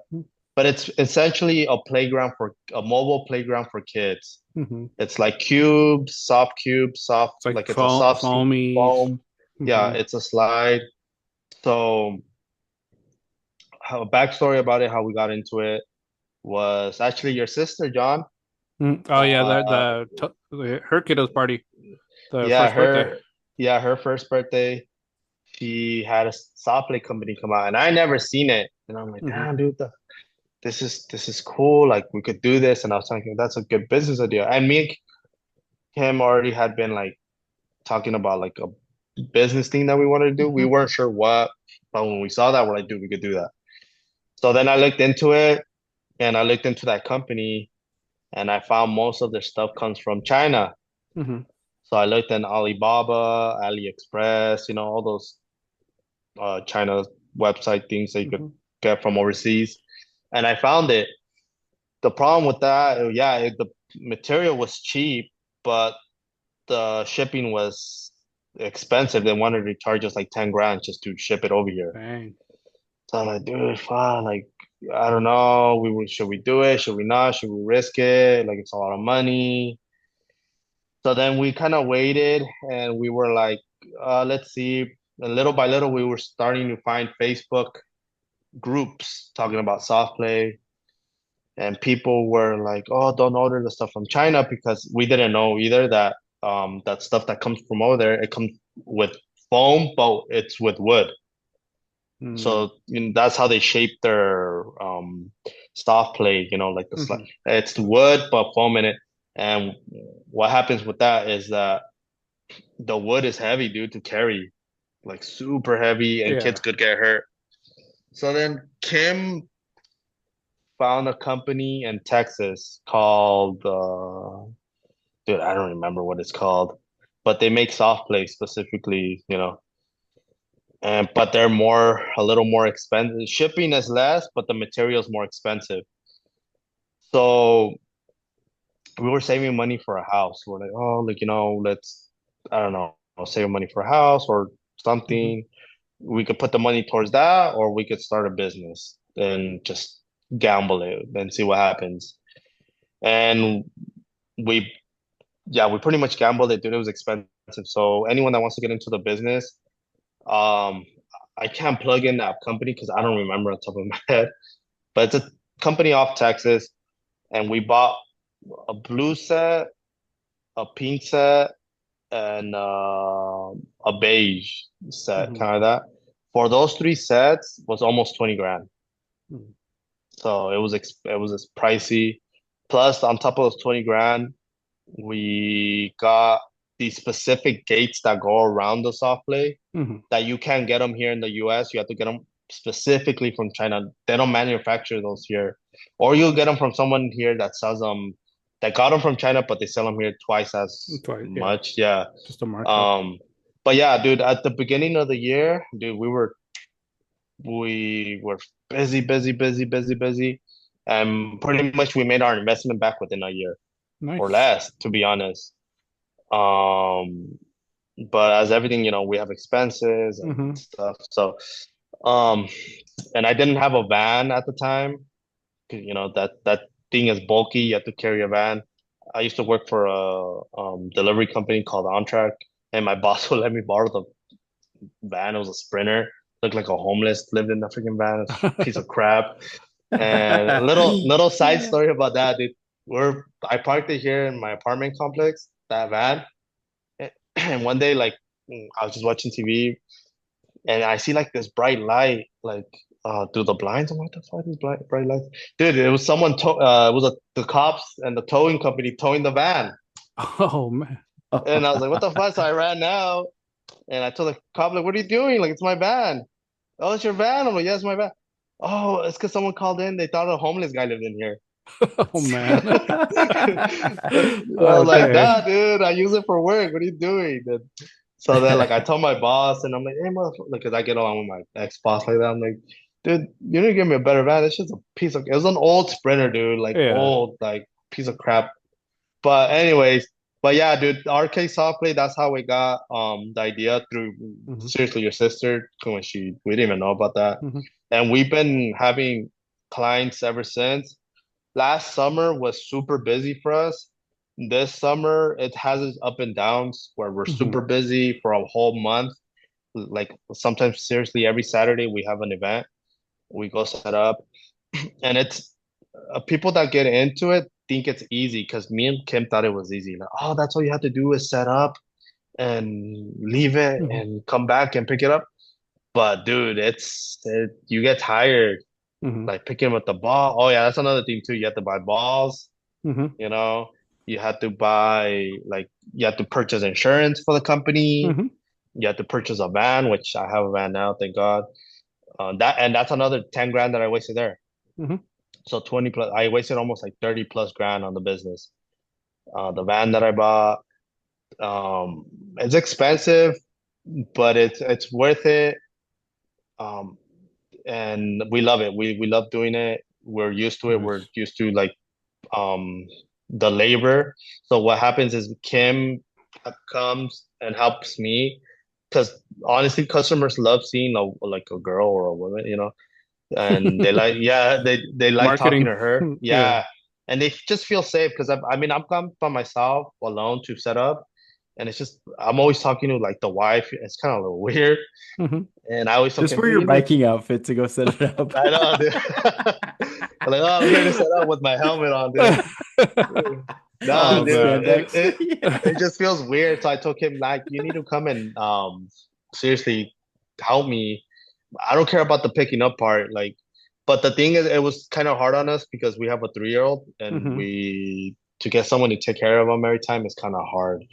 But it's essentially a mobile playground for kids. Mm-hmm. It's like cubes, soft, It's like like it's a soft foamy. foam. Yeah, Mm-hmm. it's a slide. So, a backstory about it, how we got into it was actually your sister, John. Oh yeah, Uh, her kiddos party, the yeah, first birthday. her first birthday, she had a soft play company come out, and I never seen it. And I'm like, Mm-hmm. damn, dude, this is cool. Like we could do this. And I was thinking that's a good business idea. And me and Kim already had been like talking about like a business thing that we wanted to do. We Mm-hmm. weren't sure what, but when we saw that, we're like, dude, we could do that. So then I looked into it and I looked into that company and I found most of their stuff comes from China. Mm-hmm. So I looked in Alibaba, AliExpress, all those China website things that you could Mm-hmm. get from overseas. And I found it. The problem with that, yeah, the material was cheap, but the shipping was expensive. They wanted to charge us like 10 grand just to ship it over here. Dang. So I'm like, dude, fuck, like, I don't know. Should we do it? Should we not? Should we risk it? Like, it's a lot of money. So then we kind of waited and we were like, let's see. And little by little, we were starting to find Facebook groups talking about soft play. And people were like, oh, don't order the stuff from China because we didn't know either that that stuff that comes from over there, it comes with foam, but it's with wood. Mm-hmm. So that's how they shape their soft play, like Mm-hmm. it's wood but foam in it. And what happens with that is that the wood is heavy, dude, to carry, like super heavy, and kids Yeah. could get hurt. So then Kim found a company in Texas called dude, I don't remember what it's called, but they make soft play specifically, and but they're a little more expensive. Shipping is less, but the material is more expensive. So we were saving money for a house. We're like, oh, like let's, I don't know, save money for a house or Mm-hmm. something. We could put the money towards that, or we could start a business and just gamble it and see what happens. And we, yeah, we pretty much gambled it, dude. It was expensive. So anyone that wants to get into the business, um, I can't plug in that company because I don't remember on top of my head, but it's a company off Texas, and we bought a blue set, a pink set, and a beige set, Mm-hmm. kind of that. For those three sets was almost 20 grand. Mm-hmm. So it was pricey. Plus, on top of those 20 grand, we got these specific gates that go around the soft play Mm-hmm. that you can't get them here in the US. You have to get them specifically from China. They don't manufacture those here. Or you'll get them from someone here that sells them, that got them from China, but they sell them here twice as Twice, yeah. much. Yeah. Just a markup. Um, but yeah, dude, at the beginning of the year, dude, we were busy, busy, busy, busy, busy. And pretty much we made our investment back within a year or Nice. less, to be honest. Um, but as everything, we have expenses and Mm-hmm. stuff. So, um, and I didn't have a van at the time. 'Cause, that thing is bulky. You have to carry a van. I used to work for a delivery company called OnTrack, and my boss would let me borrow the van. It was a Sprinter. looked like a homeless, lived in the freaking van, piece of crap. And a little side story about that, dude. I parked it here in my apartment complex, that van. And one day, like I was just watching TV and I see like this bright light, like through the blinds. I'm like, what the fuck is bright lights? Dude, it was it was the cops and the towing company towing the van. Oh man. And I was like, what the fuck? So I ran out and I told the cop, like, what are you doing? Like, it's my van. Oh, it's your van? I'm like, yeah, it's my van. Oh, it's because someone called in. They thought a homeless guy lived in here. Oh man. I was like, Okay. nah, dude, I use it for work. What are you doing? And so then, like, I told my boss, and I'm like, hey, motherfucker, because I get along with my ex-boss like that. I'm like, dude, you need to give me a better van. It's just a piece of, it was an old Sprinter, dude, like Yeah. old, like piece of crap. But anyways, but yeah, dude, arcade softplay, that's how we got the idea through Hmm. seriously your sister when we didn't even know about that. Hmm. And we've been having clients ever since. Last summer was super busy for us. This summer it has its up and downs where we're Hmm. super busy for a whole month. Like sometimes seriously every Saturday we have an event. We go set up and it's people that get into it think it's easy because me and Kim thought it was easy. Like, oh, that's all you have to do is set up and leave it Hmm. and come back and pick it up. But dude, you get tired Hmm. like picking up the ball. Oh yeah, that's another thing too. You have to buy balls, Hmm. you know. You have to buy like you have to purchase insurance for the company. Hmm. You have to purchase a van, which I have a van now, thank God. That's another 10 grand that I wasted there. Hmm. So 20 plus, I wasted almost like 30 plus grand on the business. The van that I bought, um, it's expensive, but it's worth it. Um, and we love it. We love doing it. We're used to it. We're Nice. used to like um the labor. So what happens is Kim comes and helps me because honestly, customers love seeing like a girl or a woman, and they like yeah they like talking Marketing. to her, Yeah. yeah, and they just feel safe because I mean I'm come by myself alone to set up, and it's just I'm always talking to like the wife. It's kind of a little weird, Hmm. and I always tell Just Kim, wear dude, your you need biking outfit to go set it up. I know, dude. I'm like, oh, I'm here to set up with my helmet on, dude. No, Oh With dude, man. spandex. it Yeah. just feels weird. So I told him like, you need to come and seriously help me. I don't care about the picking up part, like, but the thing is, it was kind of hard on us because we have a 3-year-old, and Hmm. we to get someone to take care of him every time is kind of hard.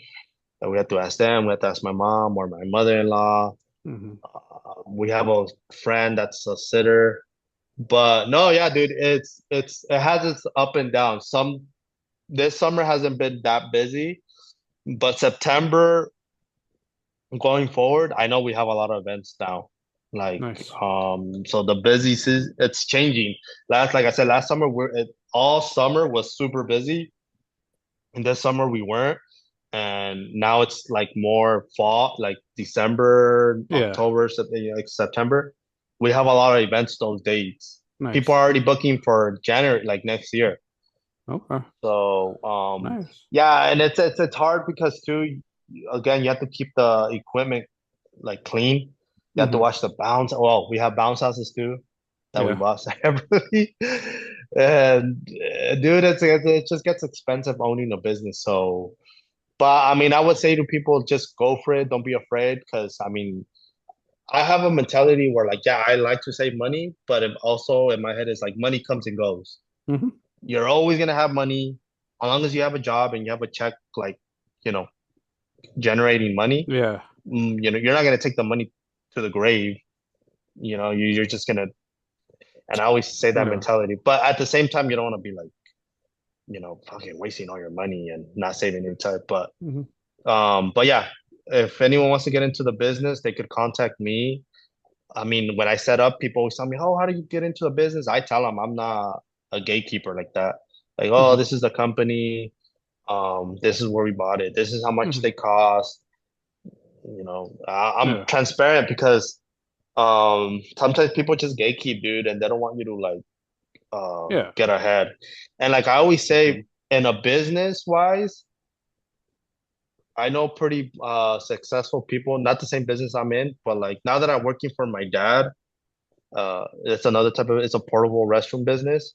And we have to ask them, we have to ask my mom or my mother-in-law. Hmm. We have a friend that's a sitter. But no, yeah, dude, it has its up and down. This summer hasn't been that busy, but September going forward, I know we have a lot of events now. Like Nice. so the busy season it's changing. Like I said, last summer all summer was super busy, and this summer we weren't. And now it's like more fall, like December, Yeah. October, like September. We have a lot of events those dates. People are Nice. already booking for January, like next year. Okay. So Nice. yeah, and it's hard because too, again, you have to keep the equipment like clean. You have to Hmm. watch the bounce. Well, we have bounce houses too that we Yeah. bought separately. And dude, it just gets expensive owning a business. So, but I mean, I would say to people, just go for it. Don't be afraid, because I mean, I have a mentality where like, yeah, I like to save money, but also in my head is like money comes and goes. Hmm. You're always gonna have money as long as you have a job and you have a check, like, you know, generating money. Yeah. You're not gonna take the money to the grave. You're just gonna. And I always say that Yeah. mentality, but at the same time, you don't want to be like, fucking wasting all your money and not saving any time. Hmm. But yeah, if anyone wants to get into the business, they could contact me. I mean, when I set up, people always tell me, "Oh, how do you get into a business?" I tell them I'm not a gatekeeper like that. Like, oh, Hmm. this is the company. This is where we bought it. This is how much Hmm. they cost. I'm Yeah. transparent because sometimes people just gatekeep, dude, and they don't want you to like Yeah. get ahead. And like I always say, Mhm. in a business wise, I know pretty successful people, not the same business I'm in, but like now that I'm working for my dad, it's another type of it's a portable restroom business.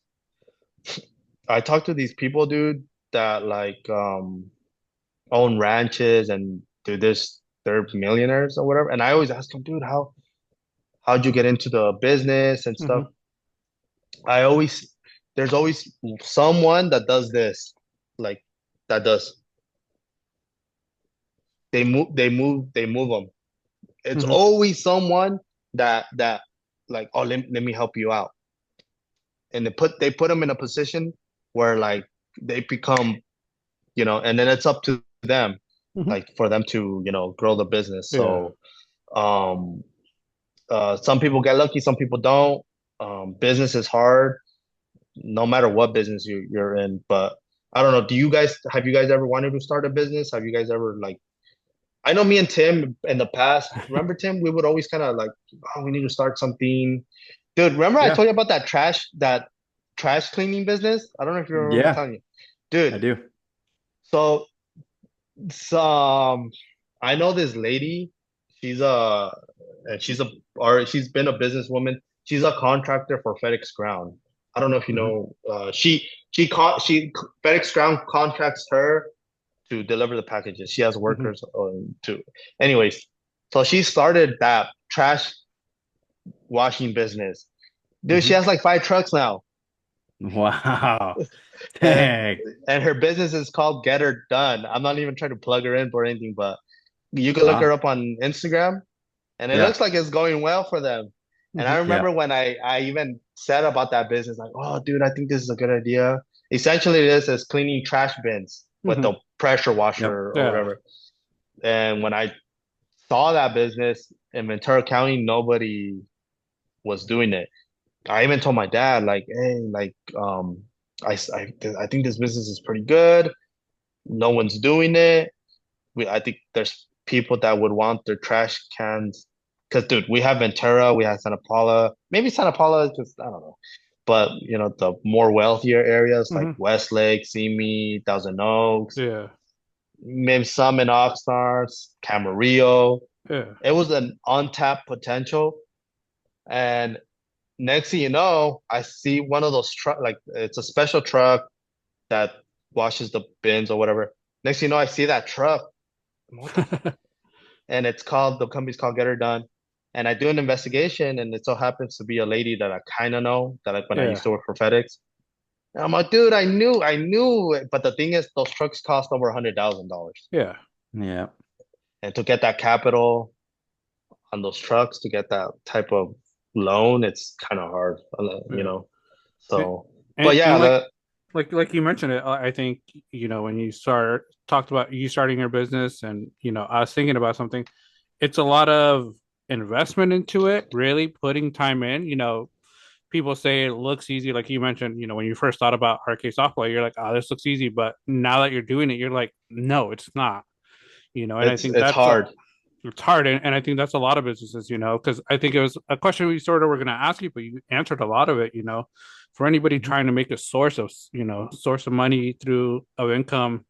I talk to these people, dude, that like own ranches and do this, they're millionaires or whatever. And I always ask them, dude, how'd you get into the business and stuff? Hmm. I always there's always someone that does this, like that does they move them. It's Hmm. always someone that like, oh, let me help you out, and they put them in a position where like they become, and then it's up to them, Hmm. like for them to grow the business. Yeah. So um some people get lucky, some people don't. Business is hard, no matter what business you're in. But I don't know. Have you guys ever wanted to start a business? Have you guys ever like? I know me and Tim in the past. Remember Tim? We would always kind of like, oh, we need to start something. Dude, remember I Yeah. told you about that trash cleaning business? I don't know if you remember Yeah, telling you. I Dude, do. so some I know this lady. She's a and she's a or she's been a businesswoman. She's a contractor for FedEx Ground. I don't know if you Hmm. know. She FedEx Ground contracts her to deliver the packages. She has Hmm. workers too. Anyways, so she started that trash washing business. Dude, she Hmm. has like 5 trucks now, Wow. and Dang. her business is called Get Her Done. I'm not even trying to plug her in for anything, but you can look her Wow. up on Instagram, and it looks Yeah. like it's going well for them. And I Hmm. remember Yeah. when I even said about that business, like, oh, dude, I think this is a good idea. Essentially, this is cleaning trash bins with Hmm. the pressure Yep. washer or Yeah. whatever. And when I saw that business in Ventura County, nobody was doing it. I even told my dad, like, hey, like, I think this business is pretty good. No one's doing it. I think there's people that would want their trash cans. Because, dude, we have Ventura, we have Santa Paula. Maybe Santa Paula is just, I don't know. But, the more wealthier areas like Hmm. Westlake, Simi, Thousand Oaks, Yeah. maybe some in Oxnard, Camarillo. Yeah. It was an untapped potential. And next thing you know, I see one of those truck, like it's a special truck that washes the bins or whatever. Next thing you know, I see that truck. What the and the company's called Get Her Done. And I do an investigation, and it so happens to be a lady that I kind of know that when I used Yeah. to work for FedEx. And I'm like, dude, I knew it. But the thing is, those trucks cost over $100,000. Yeah. Yeah. And to get that capital on those trucks, to get that type of loan, it's kind of hard, Yeah. And, So, but and yeah, like like you mentioned it, I think when you talked about you starting your business, and I was thinking about something. It's a lot of investment into it, really putting time in. People say it looks easy, like you mentioned. When you first thought about arcade software, you're like, "Oh, this looks easy," but now that you're doing it, you're like, "No, it's not." And I think it's that's hard. it's hard, and I think that's a lot of businesses, because I think it was a question we sort of were going to ask you, but you answered a lot of it. For anybody Hmm. trying to make a source of money through of income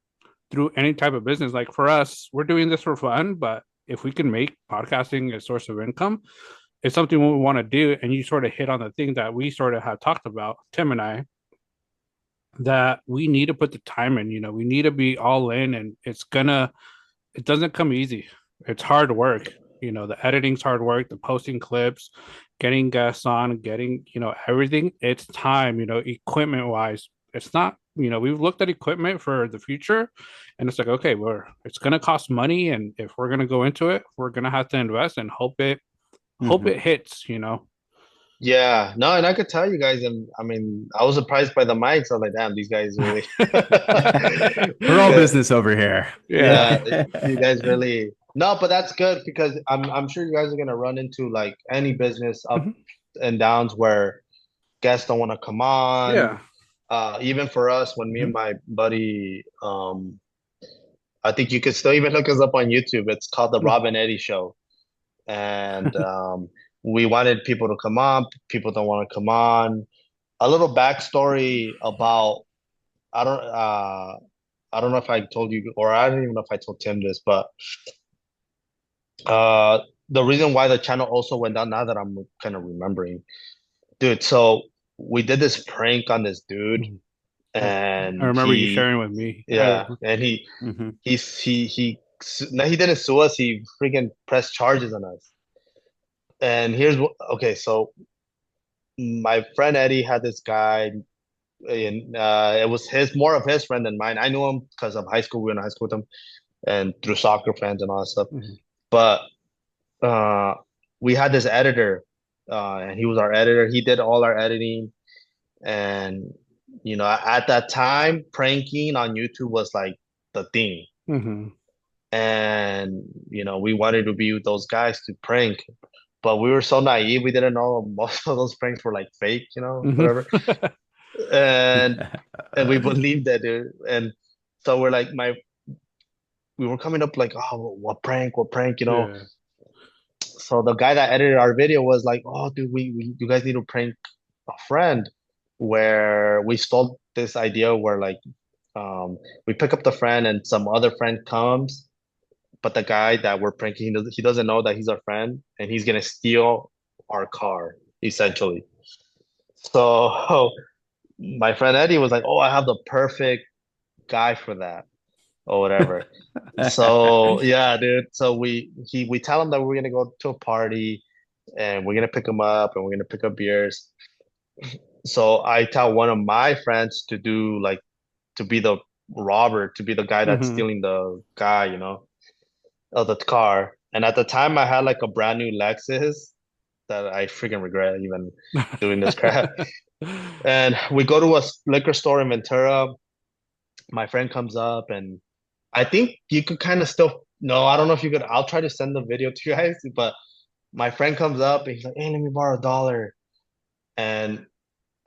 through any type of business. Like for us, we're doing this for fun, but if we can make podcasting a source of income, it's something we want to do. And you sort of hit on the thing that we sort of have talked about, Tim and I, that we need to put the time in. We need to be all in, and it doesn't come easy. It's hard work. The editing's hard work, the posting clips, getting guests on, getting, everything. It's time, equipment wise. It's not, we've looked at equipment for the future, and it's like, okay, it's going to cost money. And if we're going to go into it, we're going to have to invest and hope it Hmm. hits. Yeah, no, and I could tell you guys, and I mean, I was surprised by the mics. I was like, damn, these guys really, We're all business over here. Yeah. yeah, you guys really, no, but that's good because I'm sure you guys are gonna run into like any business up Mhm. and downs where guests don't want to come on. Yeah. Even for us, when me and Hmm. my buddy, I think you could still even look us up on YouTube. It's called the Rob and Eddie Show, and we wanted people to come on. People don't want to come on. A little backstory about I don't I don't know if I told you, or I don't even know if I told Tim this, but uh, the reason why the channel also went down, now that I'm kind of remembering, dude. So we did this prank on this dude, Mhm. I and remember you sharing with me. yeah, and Hmm. no, he didn't sue us. He freaking pressed charges on us. And here's what. Okay, so my friend Eddie had this guy, and it was his more of his friend than mine. I knew him because of high school. We were in high school with him, and through soccer friends and all that stuff. Mhm. But uh, we had this editor, and he was our editor. He did all our editing, and at that time, pranking on YouTube was like the thing. Mhm. And we wanted to be with those guys to prank, but we were so naive. We didn't know most of those pranks were like fake, Mhm. whatever. And we believed that, dude. And so we were coming up like, oh, what prank. Yeah. So the guy that edited our video was like, oh, dude, you guys need to prank a friend, where we stole this idea where like we pick up the friend and some other friend comes, but the guy that we're pranking, he doesn't know that he's our friend, and he's gonna steal our car essentially. So my friend Eddie was like, "Oh, I have the perfect guy for that, or whatever." So yeah, dude. So we tell him that we're gonna go to a party, and we're gonna pick him up, and we're gonna pick up beers. So I tell one of my friends to do like to be the robber, to be the guy that's Mhm. stealing the guy, of the car. And at the time, I had like a brand new Lexus that I freaking regret even doing this crap. And we go to a liquor store in Ventura. My friend comes up, and I think you could kind of still. No, I don't know if you could. I'll try to send the video to you guys. But my friend comes up, and he's like, "Hey, let me borrow $1." And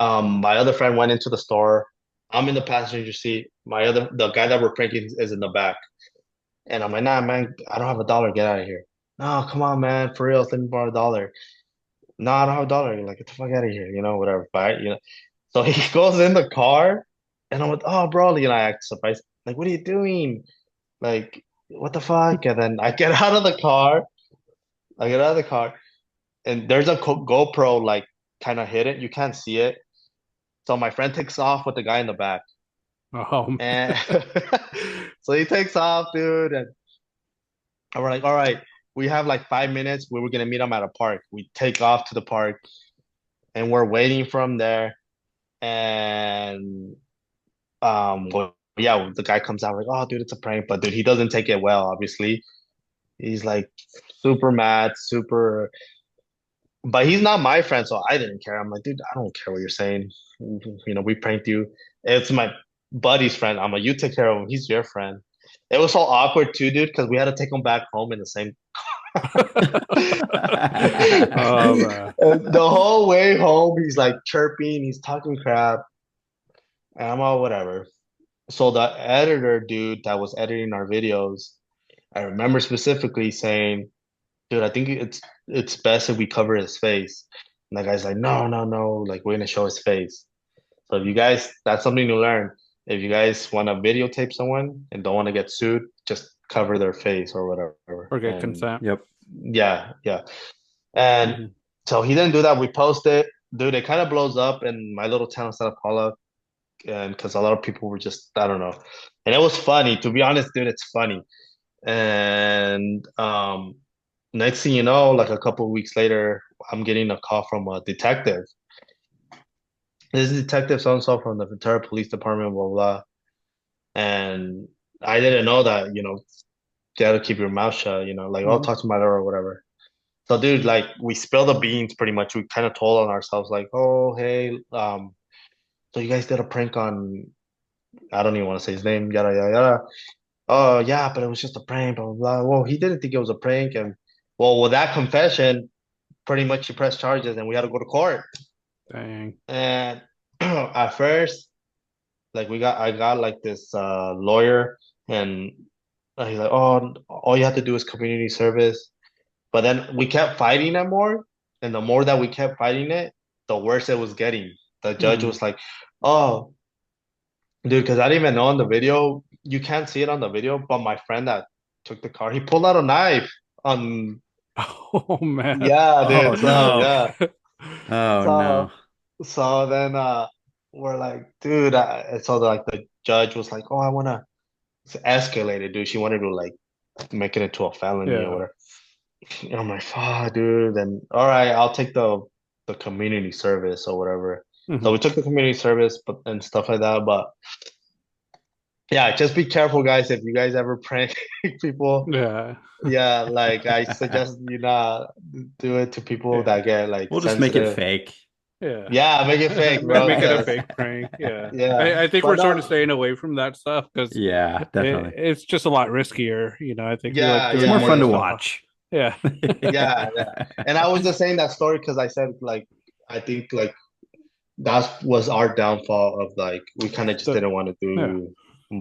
my other friend went into the store. I'm in the passenger seat. The guy that we're pranking is in the back. And I'm like, nah, man, I don't have $1. Get out of here. No, come on, man, for real, let me borrow $1. No, I don't have $1. You're like, get the fuck out of here, whatever. But so he goes in the car, and I'm like, oh, bro, I act surprised. Like, what are you doing? Like, what the fuck? And then I get out of the car. I get out of the car, and there's a GoPro like kind of hidden. You can't see it. So my friend takes off with the guy in the back, Oh. and so he takes off, dude, and we're like, all right, we have like 5 minutes. We were gonna meet him at a park. We take off to the park, and we're waiting for him there. And well, yeah, the guy comes out like, oh, dude, it's a prank, but dude, he doesn't take it well. Obviously, he's like super mad, super. But he's not my friend, so I didn't care. I'm like, dude, I don't care what you're saying. We pranked you. It's my buddy's friend. I'm like, you take care of him. He's your friend. It was so awkward too, dude, because we had to take him back home in the same. Oh man. And the whole way home, he's like chirping, he's talking crap, and I'm all whatever. So the editor dude that was editing our videos, I remember specifically saying, dude, I think it's best if we cover his face. And the guy's like, no, no, no, like we're gonna show his face. So if you guys, that's something to learn. If you guys want to videotape someone and don't want to get sued, just cover their face or whatever. Or get And consent. Yep. yeah, yeah. And Mhm. so he didn't do that. We posted, dude. It kind of blows up in my little town, Santa Paula, and because a lot of people were just, I don't know. And it was funny, to be honest, dude. It's funny. And next thing you know, like a couple of weeks later, I'm getting a call from a detective. This is Detective so and so from the Ventura Police Department, blah blah. And I didn't know that, you gotta keep your mouth shut, like, oh, Mhm. talk to my lawyer or whatever. So, dude, like, we spill the beans pretty much. We kind of told on ourselves, like, oh, hey, so you guys did a prank on, I don't even want to say his name, yada yada yada. Oh yeah, but it was just a prank, blah blah blah. Well, he didn't think it was a prank, and well, with that confession, pretty much he pressed charges, and we had to go to court. Dang. And at first, like I got like this lawyer, and he's like, oh, all you have to do is community service. But then we kept fighting it more, and the more that we kept fighting it, the worse it was getting. The judge Mhm. was like, oh, dude, because I didn't even know in the video. you can't see it on the video, but my friend that took the car, he pulled out a knife on. Oh man. Yeah, Oh dude. So no. yeah. Oh no. So then we're like, dude, so like the judge was like, oh, I wanna escalate it, dude. She wanted to like make it into a felony or Yeah. whatever. And I'm like, fuck, dude. Then all right, I'll take the community service or whatever. So Hmm. we took the community service, but and stuff like that. But yeah, just be careful, guys. If you guys ever prank people, Yeah. yeah, like I suggest you not do it to people Yeah. that get like We'll just make it sensitive. fake. Yeah. Yeah, make it fake, bro. Make it a Because fake prank. Yeah. yeah, I think but we're sort of no, staying away from that stuff because Yeah, definitely. it's just a lot riskier. You know, I think we like yeah, It's doing more yeah, more of fun the to yeah, stuff. watch. Yeah. yeah, yeah. And I was just saying that story because I said like I think like that was our downfall of like we kind of just The, didn't want to yeah. do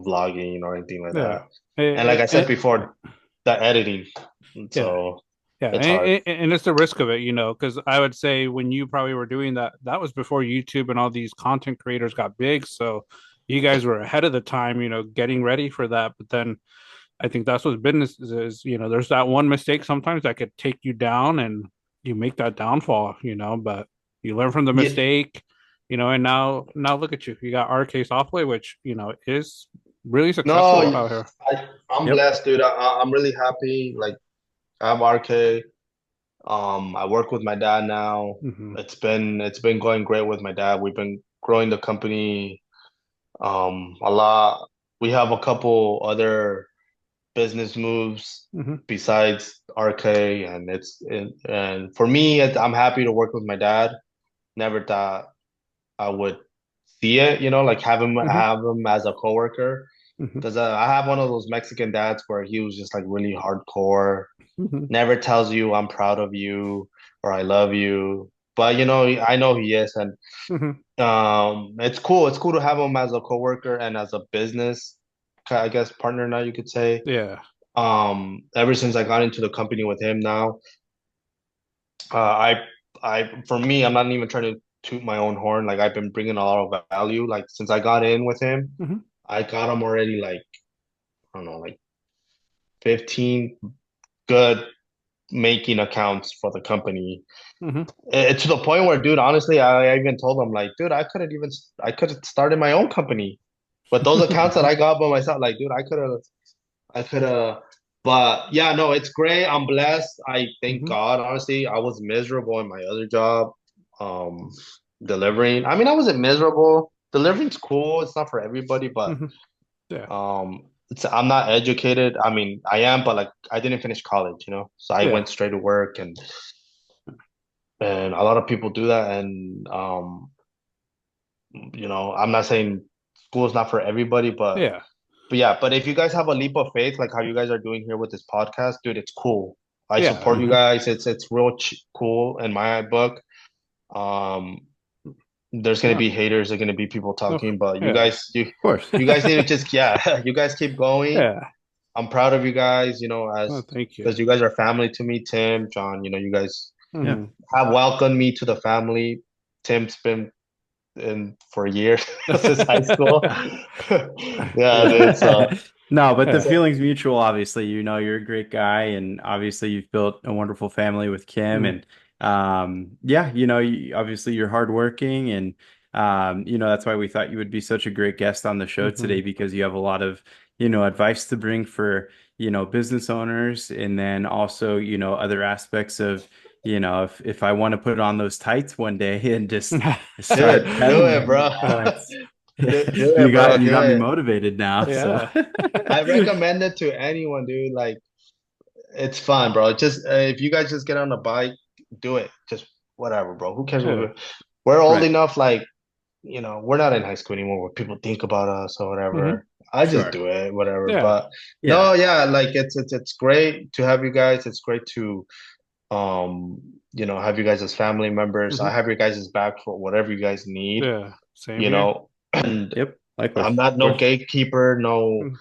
vlogging or anything like Yeah. that. And like I said before, the editing, Yeah. so Yeah, it's hard. and it's the risk of it, you know, because I would say when you probably were doing that, that was before YouTube and all these content creators got big. So you guys were ahead of the time, you know, getting ready for that. But then I think that's what business is, you know, there's that one mistake sometimes that could take you down and you make that downfall, you know, but you learn from the Yeah, mistake, you know, and now look at you. You got RK Software, which, you know, is really successful no, out here. I'm Yep. blessed, dude. I'm really happy. Like I'm RK. I work with my dad now. Hmm. It's been going great with my dad. We've been growing the company a lot. We have a couple other business moves Hmm. besides RK, and and for me, I'm happy to work with my dad. Never thought I would see it, like Hmm. have him as a coworker. Hmm. Because I have one of those Mexican dads where he was just like really hardcore, Hmm. never tells you I'm proud of you or I love you. But I know he is, and Hmm. it's cool. It's cool to have him as a coworker and as a business, I guess, partner now you could say. Yeah. Ever since I got into the company with him now, uh, I for me, I'm not even trying to toot my own horn. Like I've been bringing a lot of value. Like since I got in with him, Hmm. I got him already like I don't know, like 15 good making accounts for the company. Hmm. To the point where, dude, honestly, I even told him like, dude, I could have started my own company. But those accounts that I got by myself, like, dude, I could have. But yeah, no, it's great. I'm blessed. I thank Hmm. God. Honestly, I was miserable in my other job, um, delivering. I mean, I wasn't miserable. Delivering's cool. It's not for everybody, but Hmm. Yeah. I'm not educated. I mean, I am, but like, I didn't finish college, so I Yeah. went straight to work, and a lot of people do that, and I'm not saying school is not for everybody, but Yeah. yeah, but if you guys have a leap of faith, like how you guys are doing here with this podcast, dude, it's cool. I Yeah. support you Hmm. guys. It's real cool in my book. Um, there's gonna No. be haters. There's gonna be people No. talking, but you Yeah. guys, you Of course. you guys need to just you guys keep going. Yeah. I'm proud of you guys. No, As thank you. because you guys are family to me, Tim, John. You guys Yeah. Hmm. have welcomed me to the family. Tim's been in for years since high school. Yeah, dude. So, No, but the Yeah. so feeling's mutual, obviously. You know, you're a great guy, and obviously you've built a wonderful family with Kim. Mm. And yeah, obviously you're hardworking, and that's why we thought you would be such a great guest on the show today Hmm. because you have a lot of, advice to bring for, business owners, and then also, other aspects of, if I want to put on those tights one day and just start do it, pedaling, bro. it's Do you it, bro. got you Do got me it. motivated now. So Yeah. I recommend it to anyone, dude. Like, it's fun, bro. Just if you guys just get on a bike, do it. Just whatever, bro. Who cares? Yeah. We're old right. enough, like, we're not in high school anymore where people think about us or Hmm. whatever. I just Sure. do it, whatever. Yeah. But Yeah. no, yeah, like it's great to have you guys. It's great to have you guys as family members. I Hmm. have your guys' back for whatever you guys need, Yeah. Same here. and Yep. Likewise. I'm not Of no course. gatekeeper, no. Mm.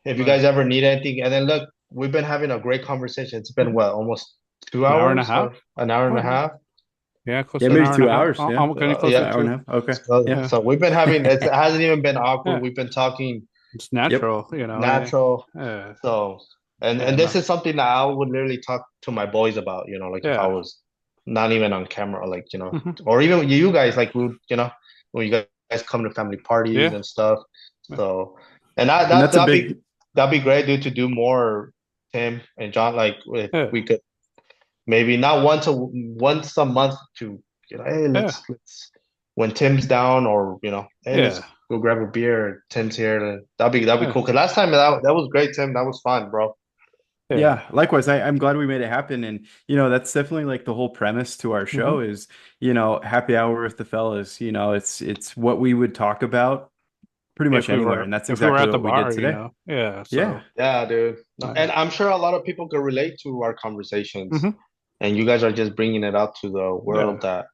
If you Uh, guys ever need anything, and then look, we've been having a great conversation. It's been mhm. what, almost two An hour and a hours half. or an hour and Oh a yeah. half. Yeah, close Yeah, to an maybe hour and a two half. hours. Yeah. I'm getting closer Yeah. Hour and to. a half. Okay. So, Yeah. Yeah. so we've been having it hasn't even been awkward. Yeah. We've been talking It's Yep. natural, natural. yeah, So, and yeah, this no, is something that I would literally talk to my boys about, like if I yeah, was not even on camera, like, hmm, or even you guys, like, when you guys come to family parties yeah, and stuff. yeah, So, and And that's a big, that'd be great, dude, to do more, Tim and John, like if yeah, we could maybe not once a month to, hey, yeah, let's when Tim's down, or hey, yeah, let's go grab a beer. Tim's here. That'd be yeah, cool. Cause last time that was great, Tim. That was fun, bro. yeah, yeah, likewise. I'm glad we made it happen. And, that's definitely like the whole premise to our hmm. show is, happy hour with the fellas. It's what we would talk about pretty much anywhere. And that's If we were exactly at the what we did bar, today. yeah, Yeah. so Yeah, dude. No, yeah, and I'm sure a lot of people could relate to our conversations. hmm, And you guys are just bringing it out to the yeah, world that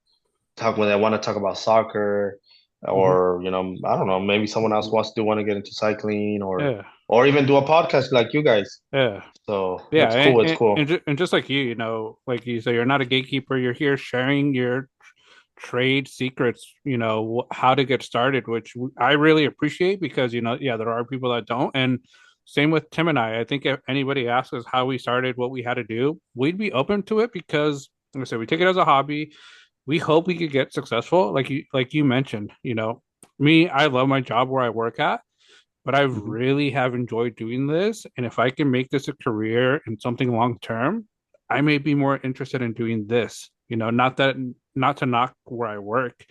talk when they want to talk about soccer, hmm, or I don't know, maybe someone else wants to want to get into cycling, yeah, or even do a podcast like you guys. yeah. So Yeah, it's cool. It's cool. and just like like you say, you're not a gatekeeper. You're here sharing your trade secrets. How to get started, which I really appreciate because yeah, there are people that don't. And same with Tim and I. I think if anybody asks us how we started, what we had to do, we'd be open to it because, like I said, we take it as a hobby. We hope we could get successful, like you mentioned. Me, I love my job where I work at, but I Mhm. really have enjoyed doing this. And if I can make this a career and something long term, I may be more interested in doing this. Not to knock where I work,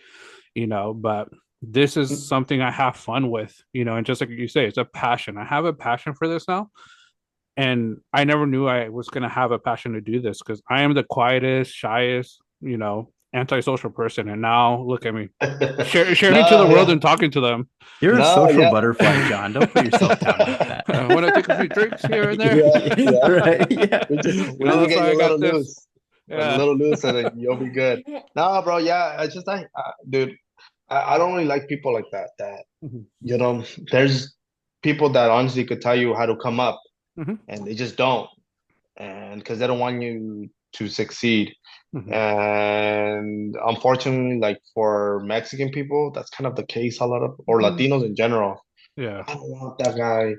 but this is something I have fun with, and just like you say, it's a passion. I have a passion for this now. And I never knew I was going to have a passion to do this because I am the quietest, shyest, antisocial person. And now look at me sharing to the No, world yeah, and talking to them. You're a no, social yeah, butterfly, John. Don't put yourself down like that. Want to take a few drinks here and there? yeah, yeah. Right? Yeah. We just That's get why you I a got little this. loose, Yeah. and then you'll be good. No, bro, yeah, it's just like, dude, I don't really like people like that. Mhm. You know, there's people that honestly could tell you how to come up, Mhm. and they just don't, and because they don't want you to succeed. Mhm. And unfortunately, like for Mexican people, that's kind of the case a lot of, or Mhm. Latinos in general. Yeah. I don't want that guy.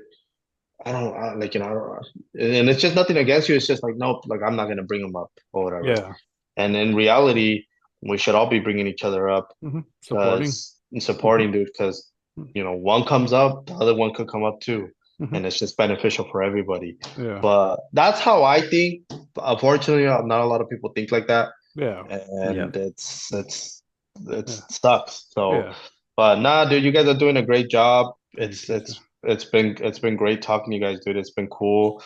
I don't like, I don't, and it's just nothing against you. It's just like, nope, like I'm not gonna bring him up or whatever. Yeah. And in reality, we should all be bringing each other up, Mhm. Supporting. because Mhm. supporting, dude, because one comes up, the other one could come up too, Mhm. and it's just beneficial for everybody. Yeah. But that's how I think. Unfortunately, not a lot of people think like that, Yeah. and Yep. it Yeah. sucks. So, Yeah. but nah, dude, you guys are doing a great job. Thank you, sir. It's been great talking to you guys, dude. It's been cool,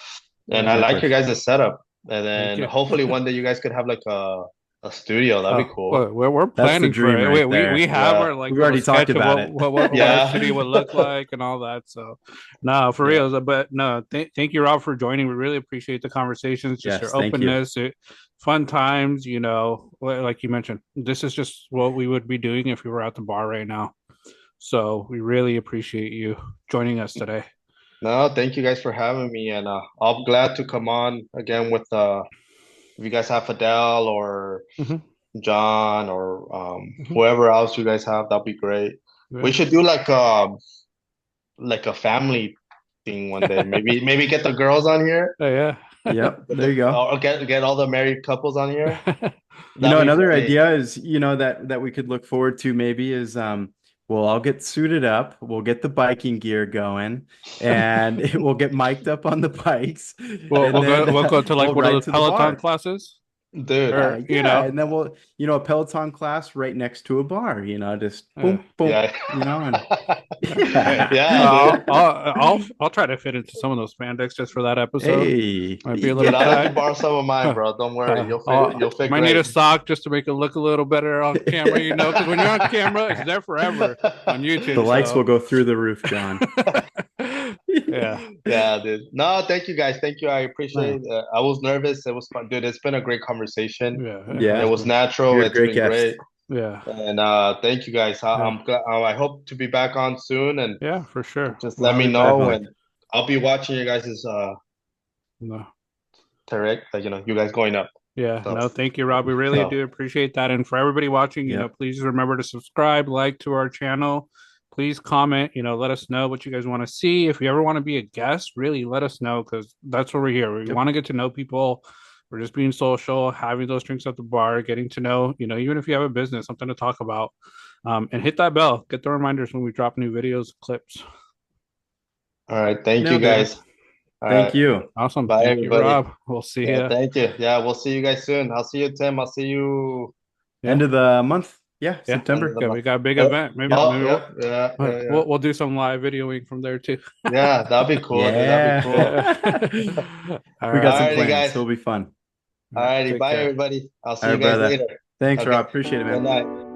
and Yeah. I like your Likewise. guys' setup. And Thank then you. hopefully one day you guys could have like a studio. That'd be Oh, cool. well, we're That's the planning for dream it. right We there. have Yeah, our like We've little already talked sketch of about it. what our yeah, city would look like and all that. So, no, for yeah. real. But no, thank you, Rob, for joining. We really appreciate the conversations, just Yes, your thank you. openness, fun times. Like you mentioned, this is just what we would be doing if we were at the bar right now. So we really appreciate you joining us today. No, thank you guys for having me, and I'm glad to come on again with if you guys have Fidel or Hmm. John, or Hmm. whoever else you guys have, that'd be great. We Yeah. should do like a family thing one day. Maybe get the girls on here, Yeah. Yep, there you go. or get all the married couples on here. That'd be Another great. idea is, that we could look forward to maybe is well, I'll get suited up, we'll get the biking gear going, and we'll get mic'd up on the bikes, we'll and we'll go then we'll go to like we'll one of the ride to the Peloton bar. classes, Dude, or Yeah, and then we'll, a Peloton class right next to a bar, just uh, boom, boom, yeah. and hey, Yeah, dude. I'll try to fit into some of those spandex just for that episode. hey, Might be a Dude, little I'll let yeah, you tight. borrow some of mine, bro. Don't worry. You'll fit Might need a great. sock just to make it look a little better on camera, because when you're on camera, it's there forever on the YouTube. lights will So, go through the roof, John. yeah, Yeah, dude. No, thank you guys. Thank you. I appreciate Wow. it. I was nervous. It was fun. Dude, it's been a great conversation. yeah, it It has Yeah, was been. natural. you're a It's great been guest. great. Yeah, And thank you guys. yeah, I'm glad. I hope to be back on soon, and yeah, for sure. just We'll let have me you back know, on. Definitely. and I'll be watching you guys' No. direct, like, you guys going up. Yeah, So no, thank you, Rob. We really so do appreciate that. And for everybody watching, Yep. please remember to subscribe, like to our channel, please comment. Let us know what you guys want to see. If you ever want to be a guest, really let us know, because that's what we're here. We want to get to know people. We're just being social, having those drinks at the bar, getting to know, even if you have a business, something to talk about. And hit that bell, get the reminders when we drop new videos, clips. All right. Thank you, Nailed it. guys. All Thank right. you. Awesome. Bye, Thank you, everybody. Rob. We'll see Yeah, you. thank you. Yeah, we'll see you guys soon. I'll see you, Tim. I'll see you. End of the month. Yeah, Yeah. September. End of the Okay, we month. got a big Oh, event. Maybe, oh, maybe yeah, yeah, yeah, yeah. we'll do some live videoing from there too. Yeah, that'd be cool, dude. That'd be Yeah. cool. All We got right. some Alrighty, plans. guys. It'll be fun. All right. Alrighty, Take bye, care. everybody. I'll see All you right, guys brother. later. Thanks, Okay. Rob. Appreciate it, Good man. night.